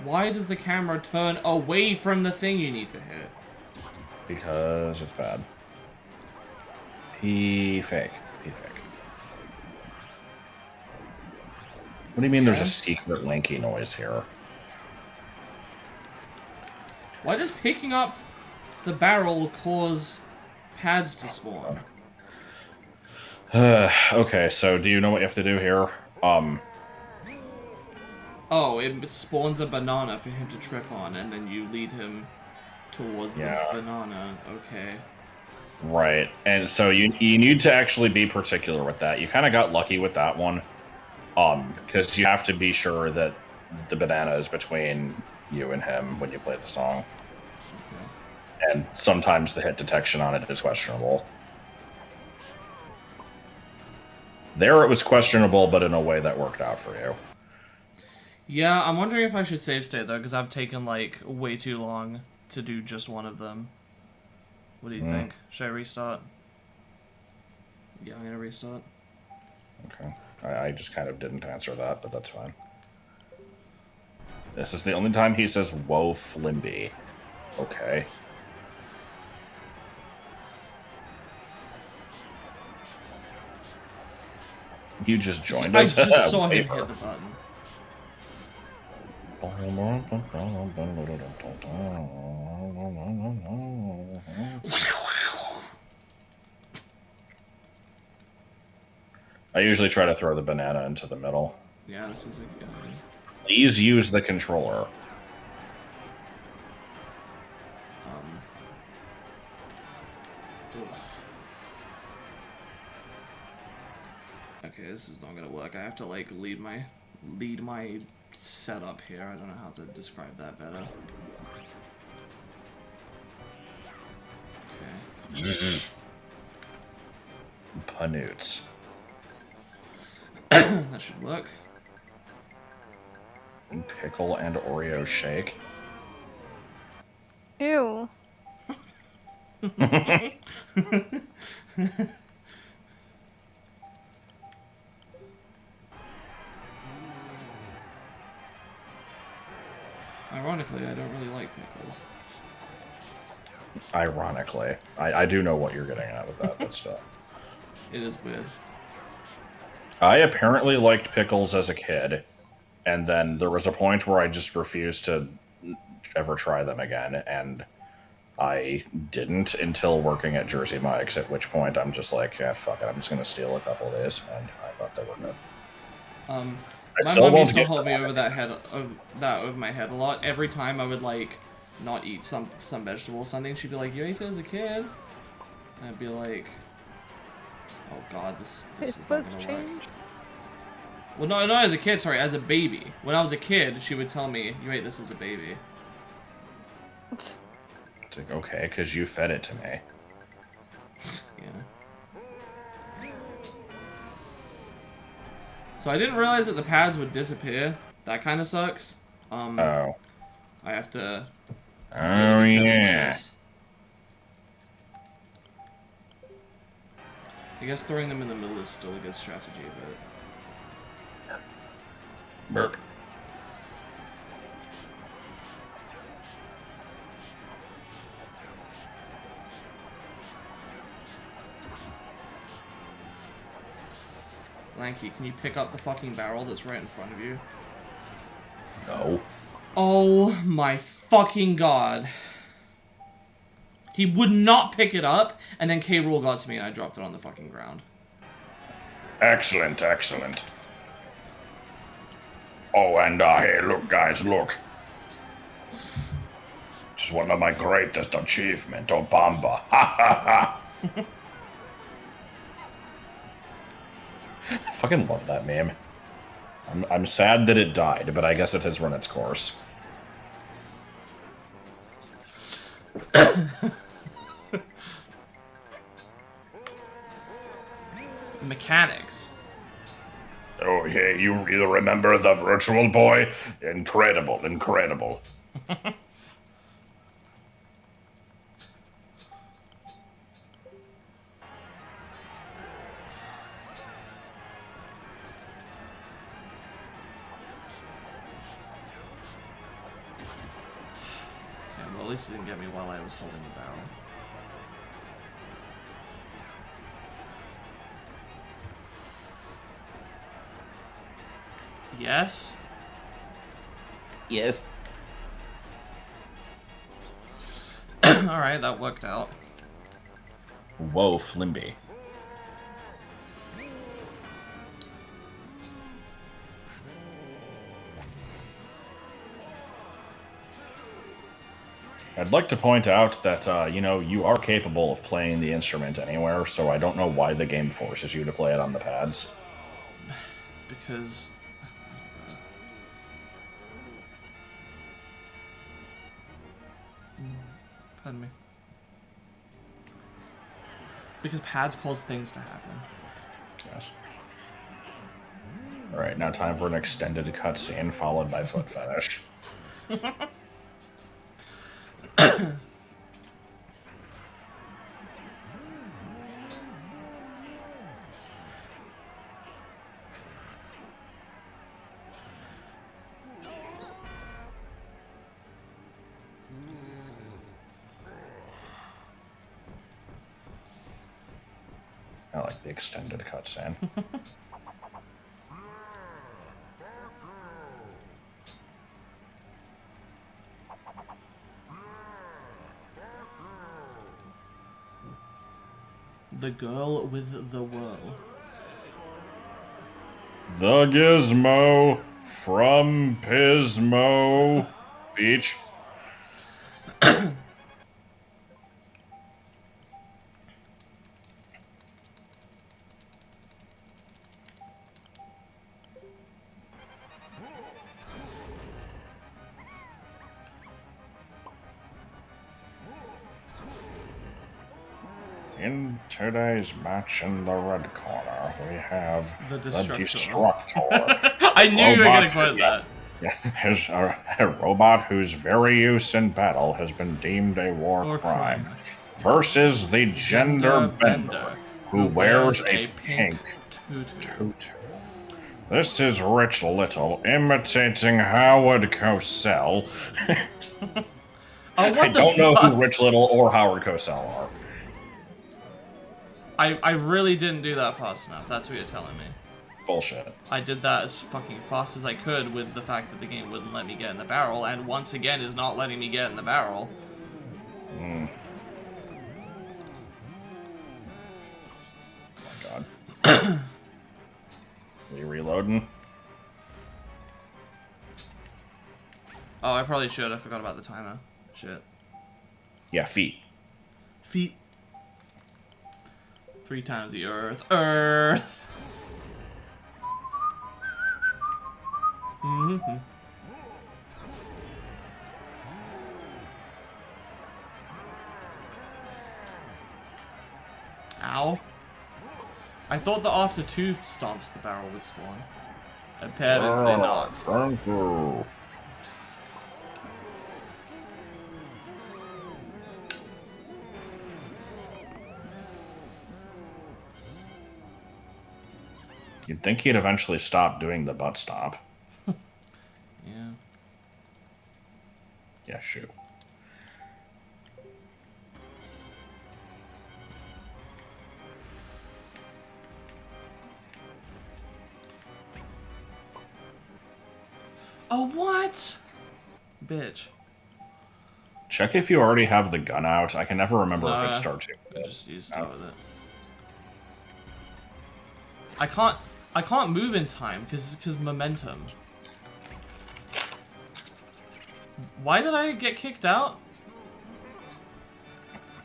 Why does the camera turn away from the thing you need to hit? Because it's bad. P fake. P fake. What do you mean there's a Yes. secret linky noise here? Why does picking up the barrel cause pads to spawn? Okay, so do you know what you have to do here? Oh, it spawns a banana for him to trip on, and then you lead him towards Yeah. the banana. Okay. Right, and so you need to actually be particular with that. You kind of got lucky with that one, because you have to be sure that the banana is between you and him when you play the song, Okay. and sometimes the hit detection on it is questionable. There, it was questionable, but in a way that worked out for you. Yeah, I'm wondering if I should save state though, because I've taken like way too long to do just one of them. What do you think? Should I restart? Yeah, I'm gonna restart. Okay, I just kind of didn't answer that, but that's fine. This is the only time he says "Whoa, Flimby." Okay. You just joined I us. just saw him Waiver. hit the button. I usually try to throw the banana into the middle. Yeah, that seems like a good idea. Please use the controller. Ugh. Okay, this is not gonna work. I have to like lead my setup here. I don't know how to describe that better. Okay. Panoots. That should work. Pickle and Oreo shake. Ew. Ironically, I don't really like pickles. Ironically. I do know what you're getting at with that, but still. It is weird. I apparently liked pickles as a kid, and then there was a point where I just refused to ever try them again, and I didn't until working at Jersey Mike's, at which point I'm just like, yeah, fuck it, I'm just going to steal a couple of these, and I thought they were good. My mom used to hold me over over my head a lot. Every time I would like not eat some vegetable or something, she'd be like, "You ate it as a kid," and I'd be like, "Oh God, this It's is not supposed to gonna work." change. Well, no, not as a kid. Sorry, as a baby. When I was a kid, she would tell me, "You ate this as a baby." Oops. It's like, okay, because you fed it to me. Yeah. So I didn't realize that the pads would disappear. That kind of sucks. Oh. I have to. Oh, really be careful with yeah. this. I guess throwing them in the middle is still a good strategy, but Burp. Lanky, can you pick up the fucking barrel that's right in front of you? No. Oh my fucking god. He would not pick it up, and then K. Rool got to me and I dropped it on the fucking ground. Excellent, excellent. Oh, and hey, look, guys, look. This is one of my greatest achievements, Obamba. Ha ha ha. I fucking love that meme. I'm sad that it died, but I guess it has run its course. Mechanics. Oh, yeah, you remember the Virtual Boy? Incredible, incredible. Yeah, well, at least it didn't get me while I was holding the barrel. Yes? Yes. Alright, that worked out. Whoa, Flimby. I'd like to point out that, you know, you are capable of playing the instrument anywhere, so I don't know why the game forces you to play it on the pads. Because... Pardon me. Because pads cause things to happen. Yes. Alright, now time for an extended cutscene, followed by foot fetish. I like the extended cutscene. The girl with the whirl. The Gizmo from Pismo Beach. In today's match in the red corner, we have The the Destructor. Destructor. I knew you were going Robot- to quote that. Yeah, a robot whose very use in battle has been deemed a war Or crime. crime. Versus the gender bender, who wears a pink tutu. tutu. This is Rich Little imitating Howard Cosell. Oh, what I the don't know fuck? who Rich Little or Howard Cosell are. I really didn't do that fast enough. That's what you're telling me. Bullshit. I did that as fucking fast as I could with the fact that the game wouldn't let me get in the barrel, and once again is not letting me get in the barrel. Mm. Oh my god. Are you reloading? Oh, I probably should. I forgot about the timer. Shit. Yeah, feet. Feet. 3 times the earth. Earth! Mm-hmm. Ow. I thought that after 2 stomps the barrel would spawn. Apparently not. Thank you. You'd think he'd eventually stop doing the butt stomp. Yeah. Yeah, shoot. Oh, what? Bitch. Check if you already have the gun out. I can never remember if it Nah, starts you. You start with it. I can't move in time because momentum. Why did I get kicked out?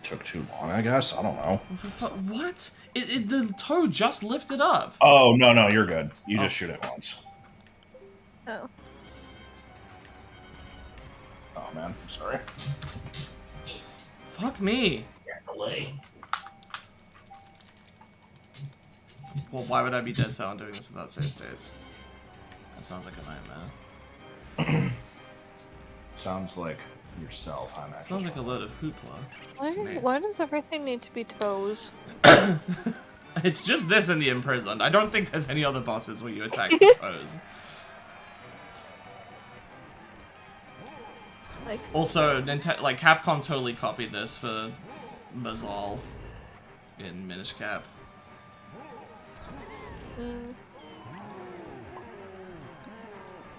Took too long, I guess. I don't know. What? The toe just lifted up. Oh, no, you're good. You just shoot it once. Oh. Oh, man. I'm sorry. Fuck me. Delay. Well, why would I be dead set on doing this without save states? That sounds like a nightmare. Sounds like yourself. I'm actually. Sounds like a load of hoopla. Why does everything need to be toes? It's just this and the imprisoned. I don't think there's any other bosses where you attack with toes. Like, Also, Capcom totally copied this for Mazal in Minish Cap.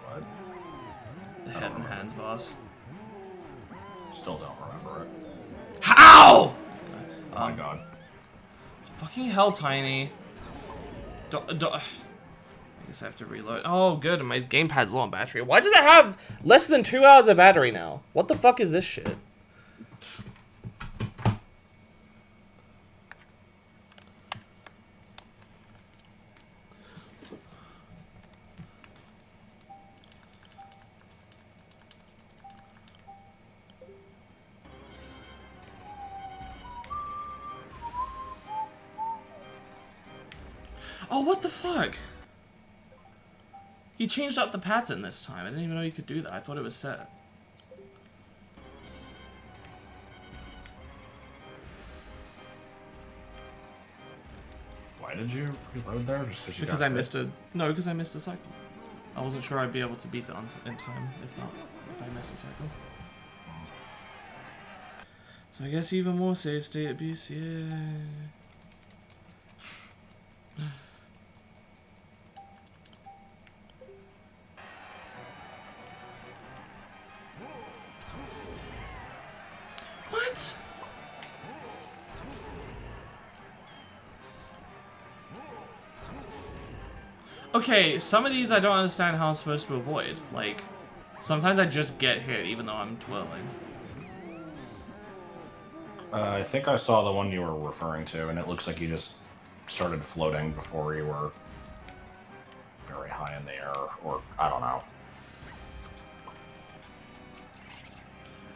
What? The head and hands boss. Still don't remember it. How? Oh my god. Fucking hell, Tiny. I guess I have to reload. Oh, good. My gamepad's low on battery. Why does it have less than 2 hours of battery now? What the fuck is this shit? Oh, what the fuck? He changed up the pattern this time. I didn't even know you could do that. I thought it was set. Why did you reload there? Just because I missed a... No, because I missed a cycle. I wasn't sure I'd be able to beat it in time, if I missed a cycle. So I guess even more save state abuse, yeah. What? Okay, some of these I don't understand how I'm supposed to avoid. Like, sometimes I just get hit even though I'm twirling. I think I saw the one you were referring to, and it looks like you just started floating before you were very high in the air, or I don't know.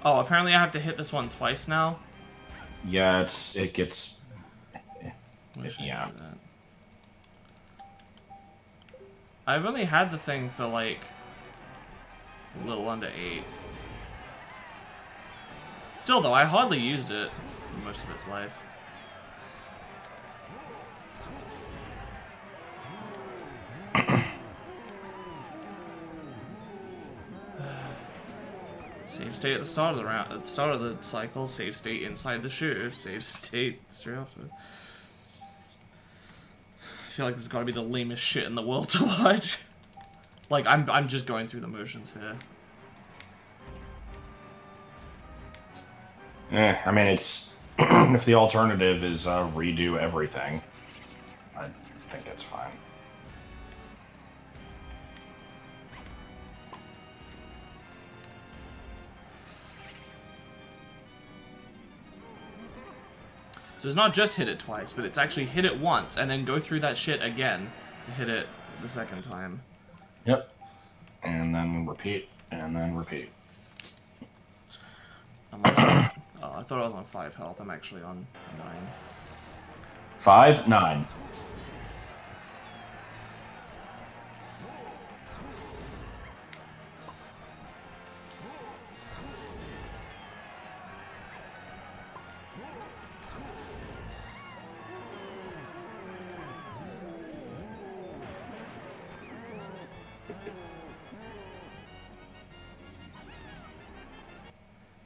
Oh, apparently I have to hit this one twice now? Yeah, it gets... Why should I Yeah. do that? I've only had the thing for like a little under 8. Still though, I hardly used it for most of its life. Save state at the start of the round, at the start of the cycle, save state inside the shoe, save state straight after it. I feel like this has got to be the lamest shit in the world to watch. Like, I'm just going through the motions here. I mean, it's... if the alternative is redo everything, I think it's fine. So it's not just hit it twice, but it's actually hit it once, and then go through that shit again to hit it the second time. Yep. And then repeat, and then repeat. I'm on, oh, I thought I was on 5 health. I'm actually on 9. 5, 9.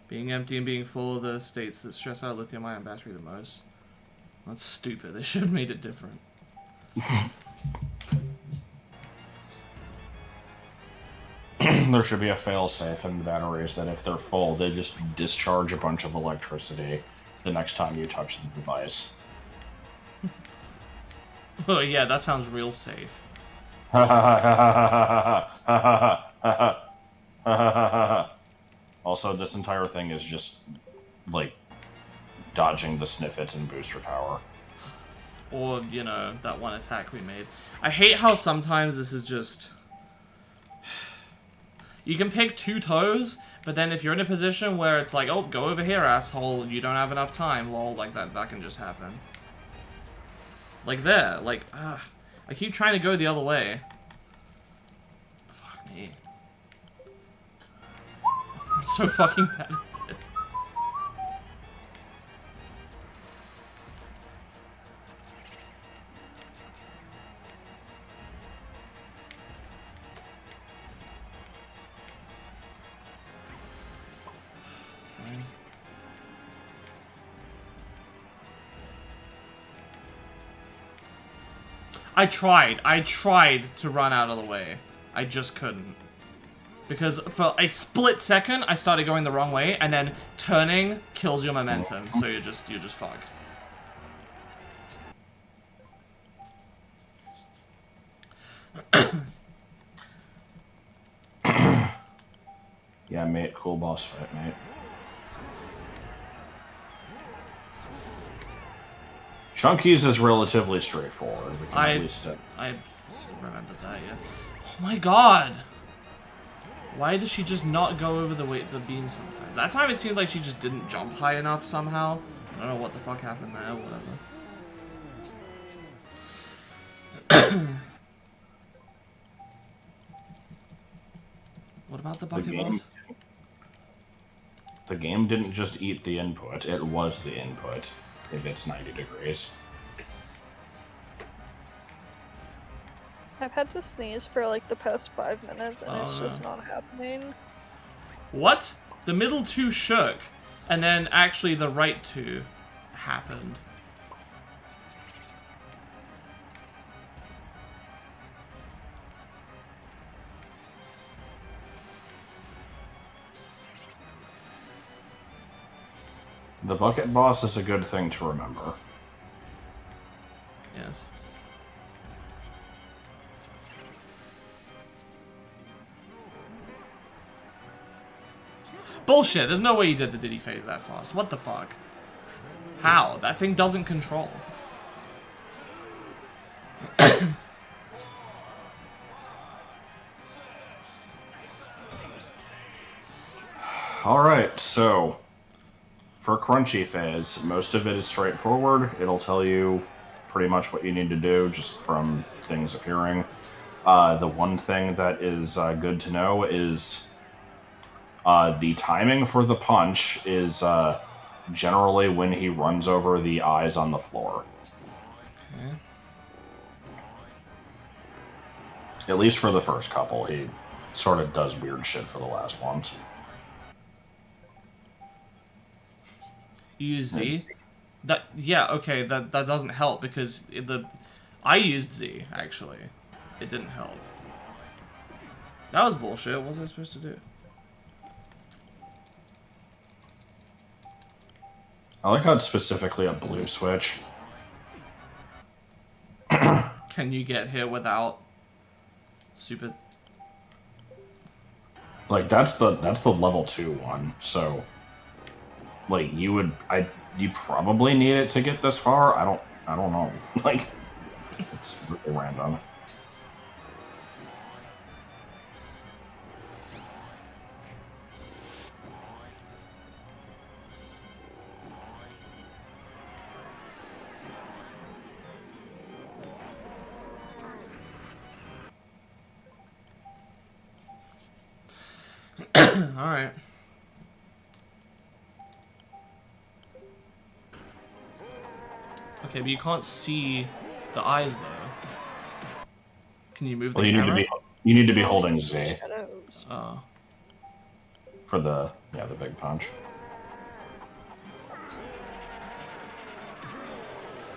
Being empty and being full of the states that stress out lithium-ion battery the most. That's stupid. They should have made it different. There should be a failsafe in the batteries that if they're full, they just discharge a bunch of electricity the next time you touch the device. Oh yeah, that sounds real safe. Also, this entire thing is just, like, dodging the sniffets and booster power. Or, you know, that one attack we made. I hate how sometimes this is just... You can pick 2 toes, but then if you're in a position where it's like, oh, go over here, asshole, you don't have enough time, lol, like that can just happen. Like there, like, I keep trying to go the other way. Fuck me. I'm so fucking bad at it. Fine. I tried to run out of the way. I just couldn't. Because for a split second, I started going the wrong way, and then turning kills your momentum, so you're just fucked. Yeah, mate, cool boss fight, mate. Chunky's is relatively straightforward. We can at least I remember that, yeah. Oh my god! Why does she just not go over the beam sometimes? That time it seemed like she just didn't jump high enough somehow. I don't know what the fuck happened there, whatever. What about the The bucket game, boss? the game didn't just eat the input, it was the input if it's 90 degrees. I've had to sneeze for like the past 5 minutes and Oh, it's just no. not happening. What? The middle two shook, and then actually the right two happened. The bucket boss is a good thing to remember. Yes. Bullshit, there's no way you did the Diddy phase that fast. What the fuck? How? That thing doesn't control. Alright, so for Crunchy Phase, most of it is straightforward. It'll tell you pretty much what you need to do just from things appearing. The one thing that is good to know is the timing for the punch is generally when he runs over the eyes on the floor. Okay. At least for the first couple. He sort of does weird shit for the last ones. You use Z? That yeah, okay, that doesn't help because I used Z actually. It didn't help. That was bullshit. What was I supposed to do? I like how it's specifically a blue switch. Can you get here without super? Like that's the level 2 one. So like you probably need it to get this far. I don't know. Like it's really random. Alright. Okay, but you can't see the eyes though. Can you move the Well, you camera? need to be holding Z Shadows. Oh. for the big punch.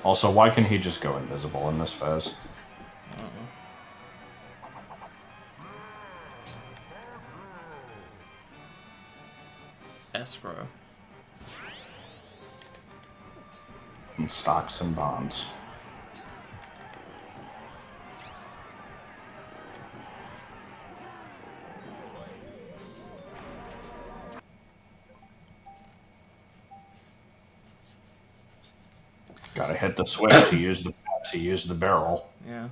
Also, why can he just go invisible in this phase? Escrow. In stocks and bonds. Gotta hit the switch to use the barrel. Yeah.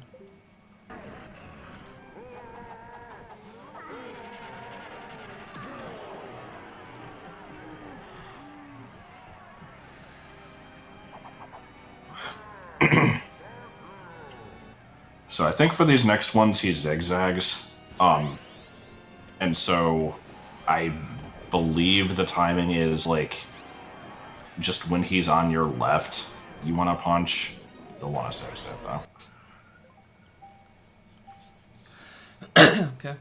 So I think for these next ones he zigzags. And so I believe the timing is like just when he's on your left, you want to punch. You'll want to zigzag though. Okay.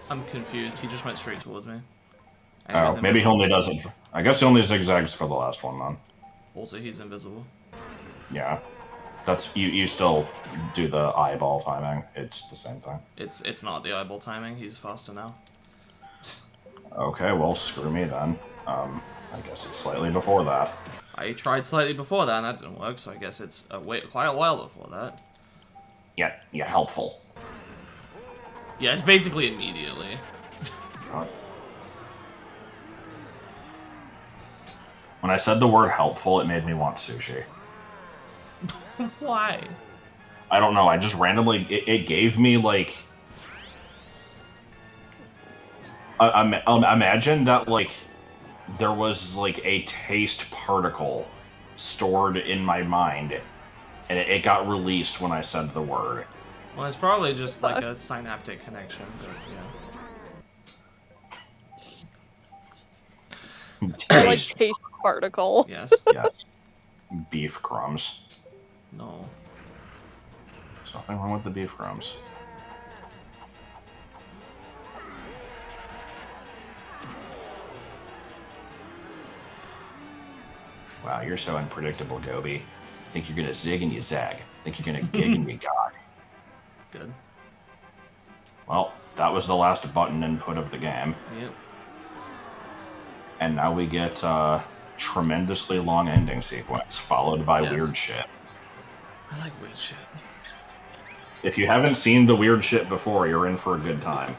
I'm confused. He just went straight towards me. And Oh, he's maybe he invisible. only does it. I guess he only zigzags for the last one then. Also, he's invisible. Yeah, that's you still do the eyeball timing. It's the same thing. It's not the eyeball timing. He's faster now. Okay, well screw me then. I guess it's slightly before that. I tried slightly before that, and that didn't work. So I guess it's quite a while before that. Yeah, helpful. Yeah, it's basically immediately. When I said the word helpful, it made me want sushi. Why? I don't know. I just randomly it gave me like. Imagine that like there was like a taste particle stored in my mind, and it got released when I said the word. Well, it's probably just like a synaptic connection, but yeah. Like taste particle. Yes. Yes. Beef crumbs. No. There's nothing wrong with the beef crumbs. Wow, you're so unpredictable, Gobi. Think you're gonna zig and you zag. Think you're gonna gig and you gog. Good. Well, that was the last button input of the game. Yep. And now we get a tremendously long ending sequence, followed by weird shit. I like weird shit. If you haven't seen the weird shit before, you're in for a good time.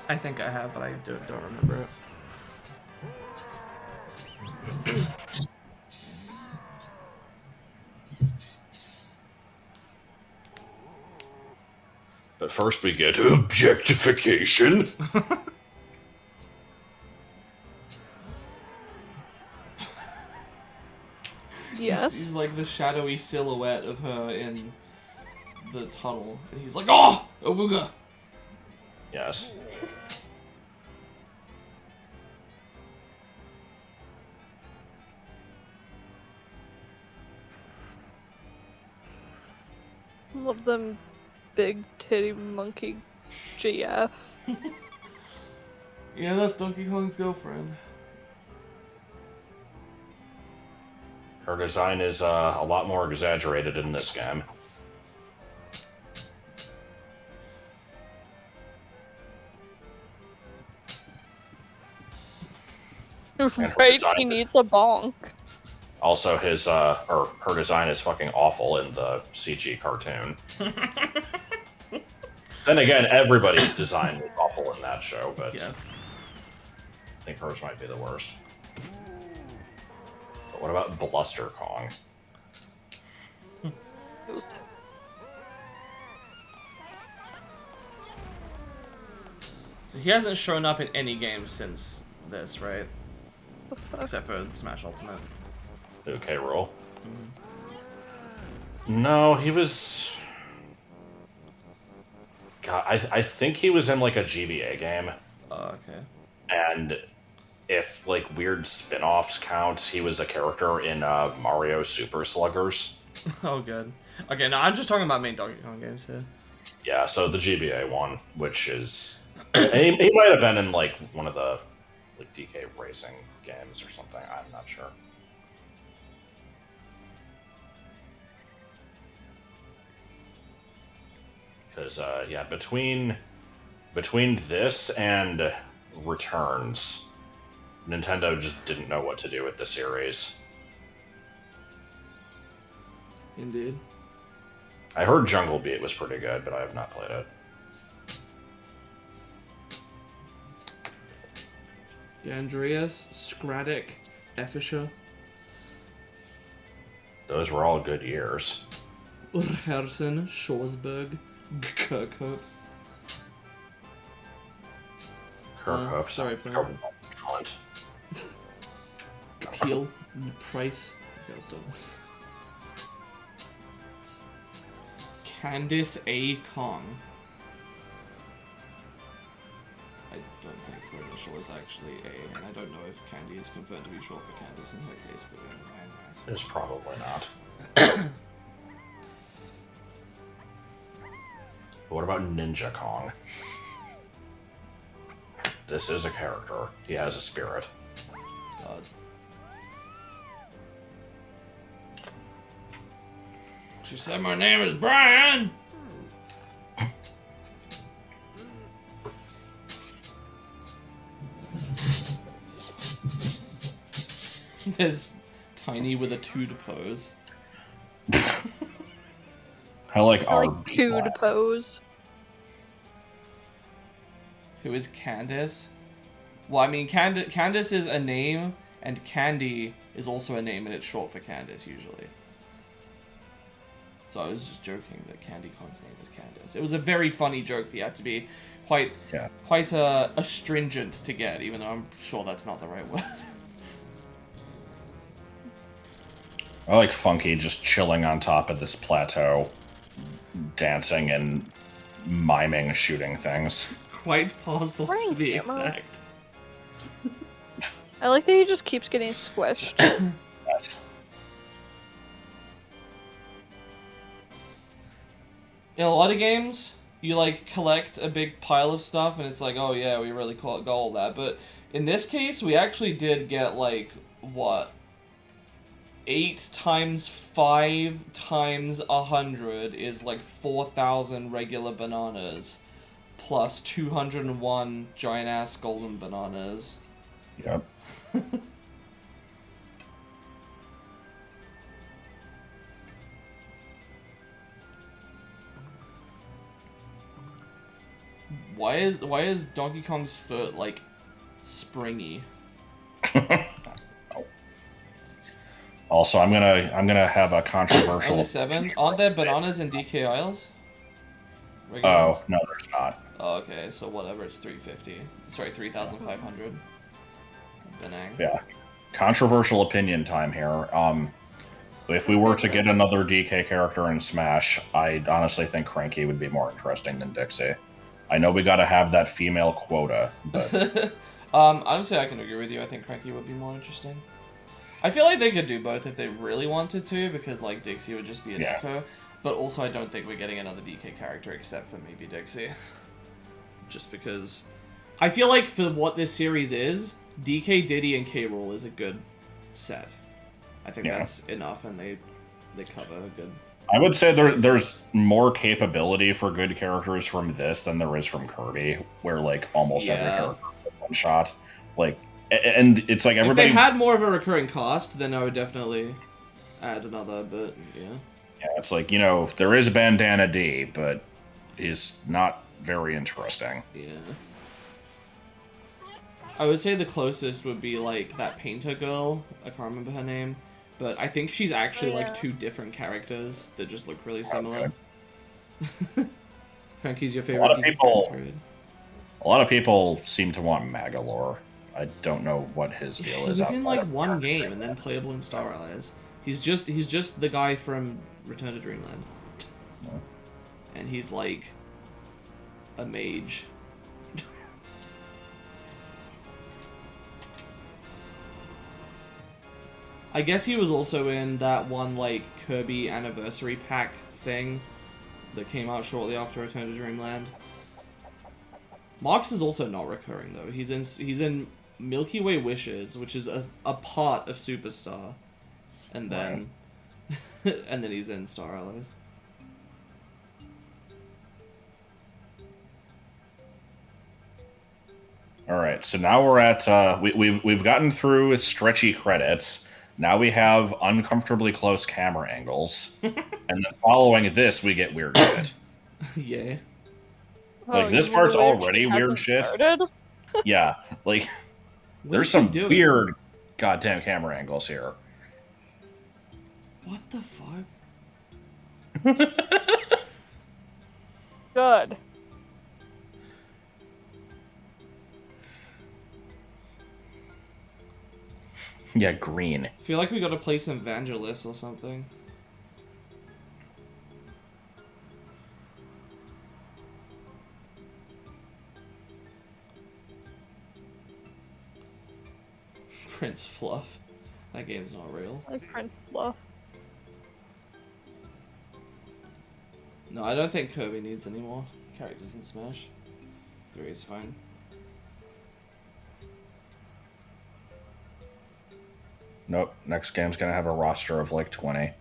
I think I have, but I don't remember it. But first we get objectification. Yes. He's like the shadowy silhouette of her in the tunnel, and he's like, "Oh, Awooga!" Yes. Love them big titty monkey GF. Yeah, that's Donkey Kong's girlfriend. Her design is a lot more exaggerated in this game. Right, he needs a bonk. Also, his or her design is fucking awful in the CG cartoon. Then again, everybody's design was awful in that show, but Yes. I think hers might be the worst. But what about Bluster Kong? So he hasn't shown up in any games since this, right? The fuck? Except for Smash Ultimate. Okay, roll. No, he was. God, I think he was in like a GBA game. Oh, okay. And if like weird spin-offs count, he was a character in Mario Super Sluggers. Oh, good. Okay, no, I'm just talking about main Donkey Kong games here. Yeah, so the GBA one, which is he might have been in like one of the like DK racing games or something. I'm not sure. Because yeah, between this and Returns, Nintendo just didn't know what to do with the series. Indeed. I heard Jungle Beat was pretty good, but I have not played it. Gandreas, Scraddick, Efisher, Those were all good years. Urhersen, Shoresberg, Kirkhope. Kirkhope. sorry, Kirkhope. Cunt. Peel, Price. Okay, I'll stop. Candice A. Kong. I don't think her initial is actually A, and I don't know if Candy is confirmed to be short for Candice in her case, but anyways. It's probably not. But what about Ninja Kong? This is a character. He has a spirit. God. She said my name is Brian! There's Tiny with a tood pose. I like I our like dude pose. Who is Candace? Well, I mean, Candace is a name, and Candy is also a name, and it's short for Candace, usually. So I was just joking that Candy Kong's name is Candace. It was a very funny joke that you had to be quite astringent to get, even though I'm sure that's not the right word. I like Funky just chilling on top of this plateau, dancing and miming shooting things. Quite puzzled to Frank, be Emma. exact. I like that he just keeps getting squished. Yes. In a lot of games, you like collect a big pile of stuff and it's like, oh yeah, we really got all that. But in this case, we actually did get like, what? 8 times 5 times 100 is like 4,000 regular bananas. Plus 201 giant-ass golden bananas. Yep. Why is Donkey Kong's foot like springy? Also, I'm gonna have a controversial. Only 7? Aren't there bananas in DK Isles? Regular Oh ones? no, there's not. Oh, okay, so whatever, it's 350. Sorry, 3,500. Benang. Yeah, controversial opinion time here. If we were to get another DK character in Smash, I honestly think Cranky would be more interesting than Dixie. I know we gotta have that female quota, but Honestly, I can agree with you. I think Cranky would be more interesting. I feel like they could do both if they really wanted to, because like Dixie would just be an echo. But also, I don't think we're getting another DK character except for maybe Dixie. Just because I feel like for what this series is, DK, Diddy, and K. Rool is a good set. I think that's enough, and they cover a good. I would say there's more capability for good characters from this than there is from Kirby, where like almost every character is one shot. Like, and it's like everybody. If they had more of a recurring cast, then I would definitely add another. But yeah. Yeah, it's like, you know, there is Bandana D, but he's not very interesting. Yeah. I would say the closest would be like that painter girl. I can't remember her name. But I think she's actually like 2 different characters that just look really similar. Okay. Cranky's your favorite character. A lot of people seem to want Magalore. I don't know what his deal is. He's in like one game and then playable in Star Allies. He's just the guy from Return to Dreamland. Oh. And he's like a mage. I guess he was also in that one like Kirby anniversary pack thing that came out shortly after Return to Dreamland. Marx is also not recurring though. He's in Milky Way Wishes, which is a part of Superstar, and then and then he's in Star Allies. All right, so now we're at we've gotten through stretchy credits. Now we have uncomfortably close camera angles, and then following this, we get weird shit. Yeah. Like this part's already weird shit. Yeah, like there's some weird goddamn camera angles here. What the fuck? Good. Yeah, green. I feel like we gotta play some Vangelis or something. Prince Fluff. That game's not real. Like Prince Fluff. No, I don't think Kirby needs any more characters in Smash. 3 is fine. Nope, next game's gonna have a roster of like 20.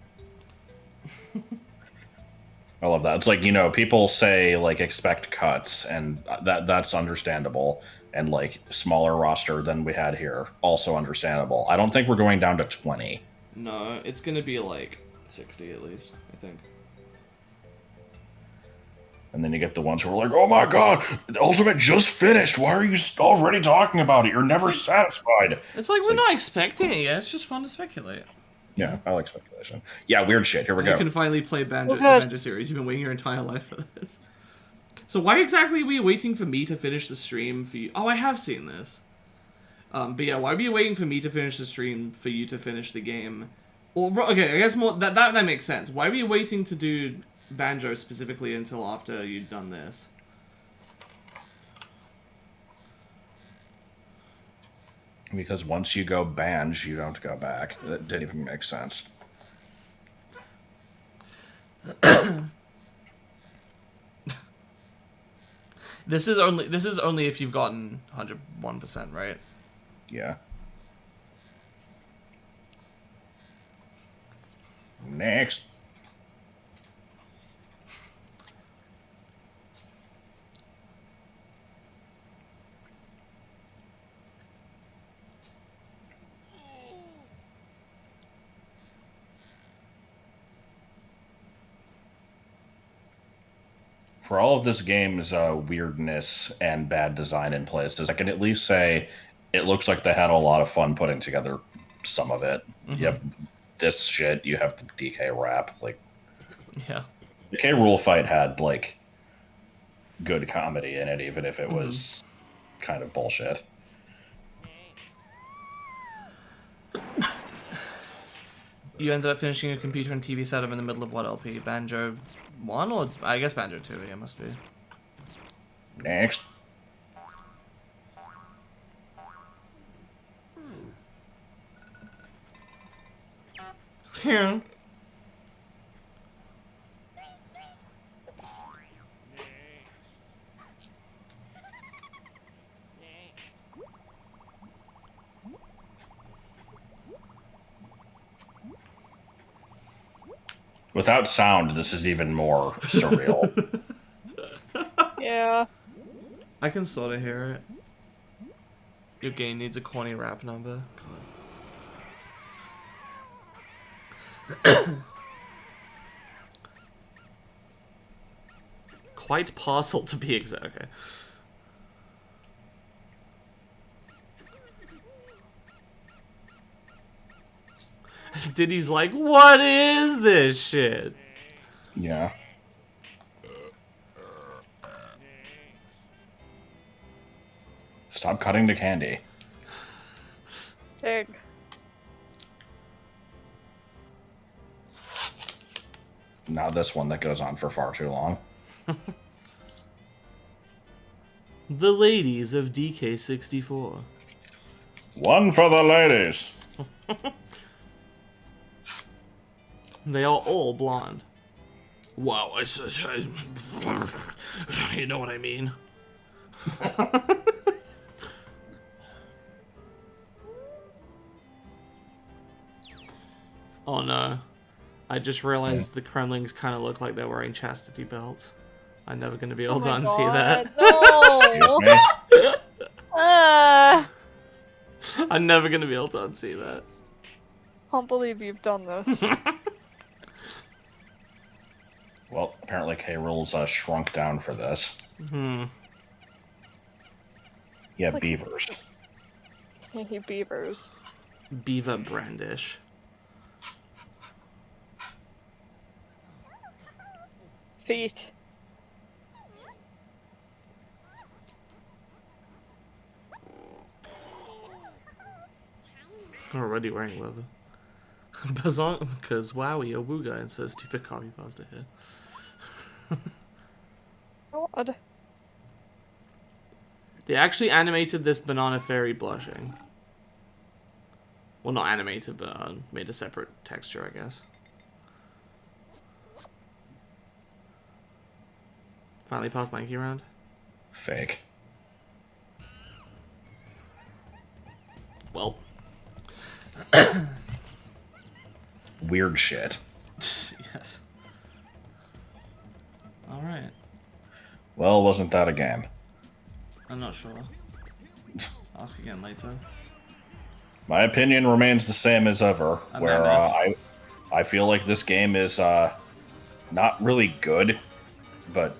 I love that. It's like, you know, people say like expect cuts, and that's understandable. And like smaller roster than we had here, also understandable. I don't think we're going down to 20. No, it's gonna be like 60 at least, I think. And then you get the ones who are like, oh my god, the Ultimate just finished. Why are you already talking about it? You're never satisfied. It's like we're not expecting it yet. It's just fun to speculate. Yeah, I like speculation. Yeah, weird shit. Here we go. You can finally play the Banjo series. You've been waiting your entire life for this. So why exactly were you waiting for me to finish the stream for you? Oh, I have seen this. But yeah, why were you waiting for me to finish the stream for you to finish the game? Well, okay, I guess more that makes sense. Why were you waiting to do Banjo specifically until after you'd done this? Because once you go Banj, you don't go back. That didn't even make sense. This is only if you've gotten 101%, right? Yeah. Next. For all of this game's weirdness and bad design in places, I can at least say it looks like they had a lot of fun putting together some of it. Mm-hmm. You have this shit, you have the DK rap. Like, yeah. The K Rule fight had, like, good comedy in it, even if it was kind of bullshit. You ended up finishing a computer and TV setup in the middle of what LP? Banjo 1 or I guess Banjo 2, yeah, must be. Next. Yeah. Without sound, this is even more surreal. Yeah. I can sort of hear it. Your game needs a corny rap number. God. Quite parcel to be exact. Okay. Diddy's like, what is this shit? Yeah. Stop cutting the candy. Pig. Now this one that goes on for far too long. The ladies of DK64. One for the ladies. They are all blonde. Wow, you know what I mean. Oh no. I just realized the Kremlings kind of look like they're wearing chastity belts. I'm never going to be able to unsee that. No! I'm never going to be able to unsee that. Can't believe you've done this. Well, apparently K-Rool's shrunk down for this. Yeah, Like- beavers. Hey, beavers. Beaver brandish. Feet. Already wearing leather. Bazon, because wowie, a wooga, and says stupid copy pasta here. God. They actually animated this banana fairy blushing. Well, not animated, but made a separate texture, I guess. Finally passed Lanky round. Fake. Well. Weird shit. Yes. Alright. Well, wasn't that a game? I'm not sure. Ask again later. My opinion remains the same as ever, I'm where not I feel like this game is not really good, but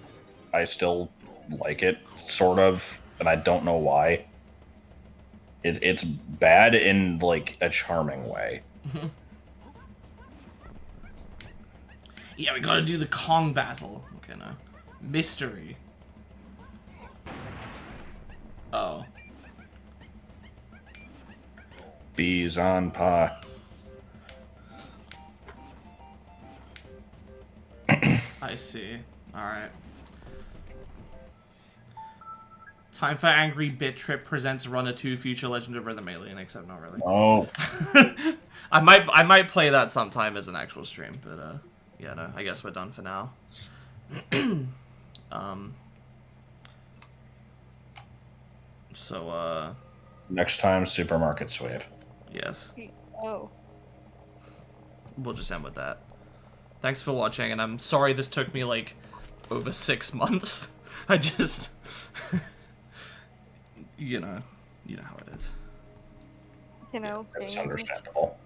I still like it, sort of, and I don't know why. It's bad in, like, a charming way. Yeah, we gotta do the Kong battle. Okay, no. Mystery. Oh. Bees on pie. I see. Alright. Time for Angry Bit Trip presents Runner 2 Future Legend of Rhythm Alien, except not really. Oh, I might play that sometime as an actual stream, but yeah, no, I guess we're done for now. So next time, supermarket sweep. yes. Oh. We'll just end with that. Thanks for watching, and I'm sorry this took me like over 6 months. I just you know how it is. You know, It's games. understandable.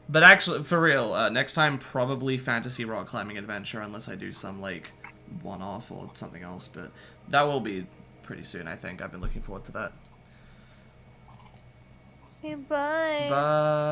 But actually, for real, next time probably fantasy rock climbing adventure, unless I do some like one-off or something else. But that will be pretty soon, I think. I've been looking forward to that. Okay, bye. Bye.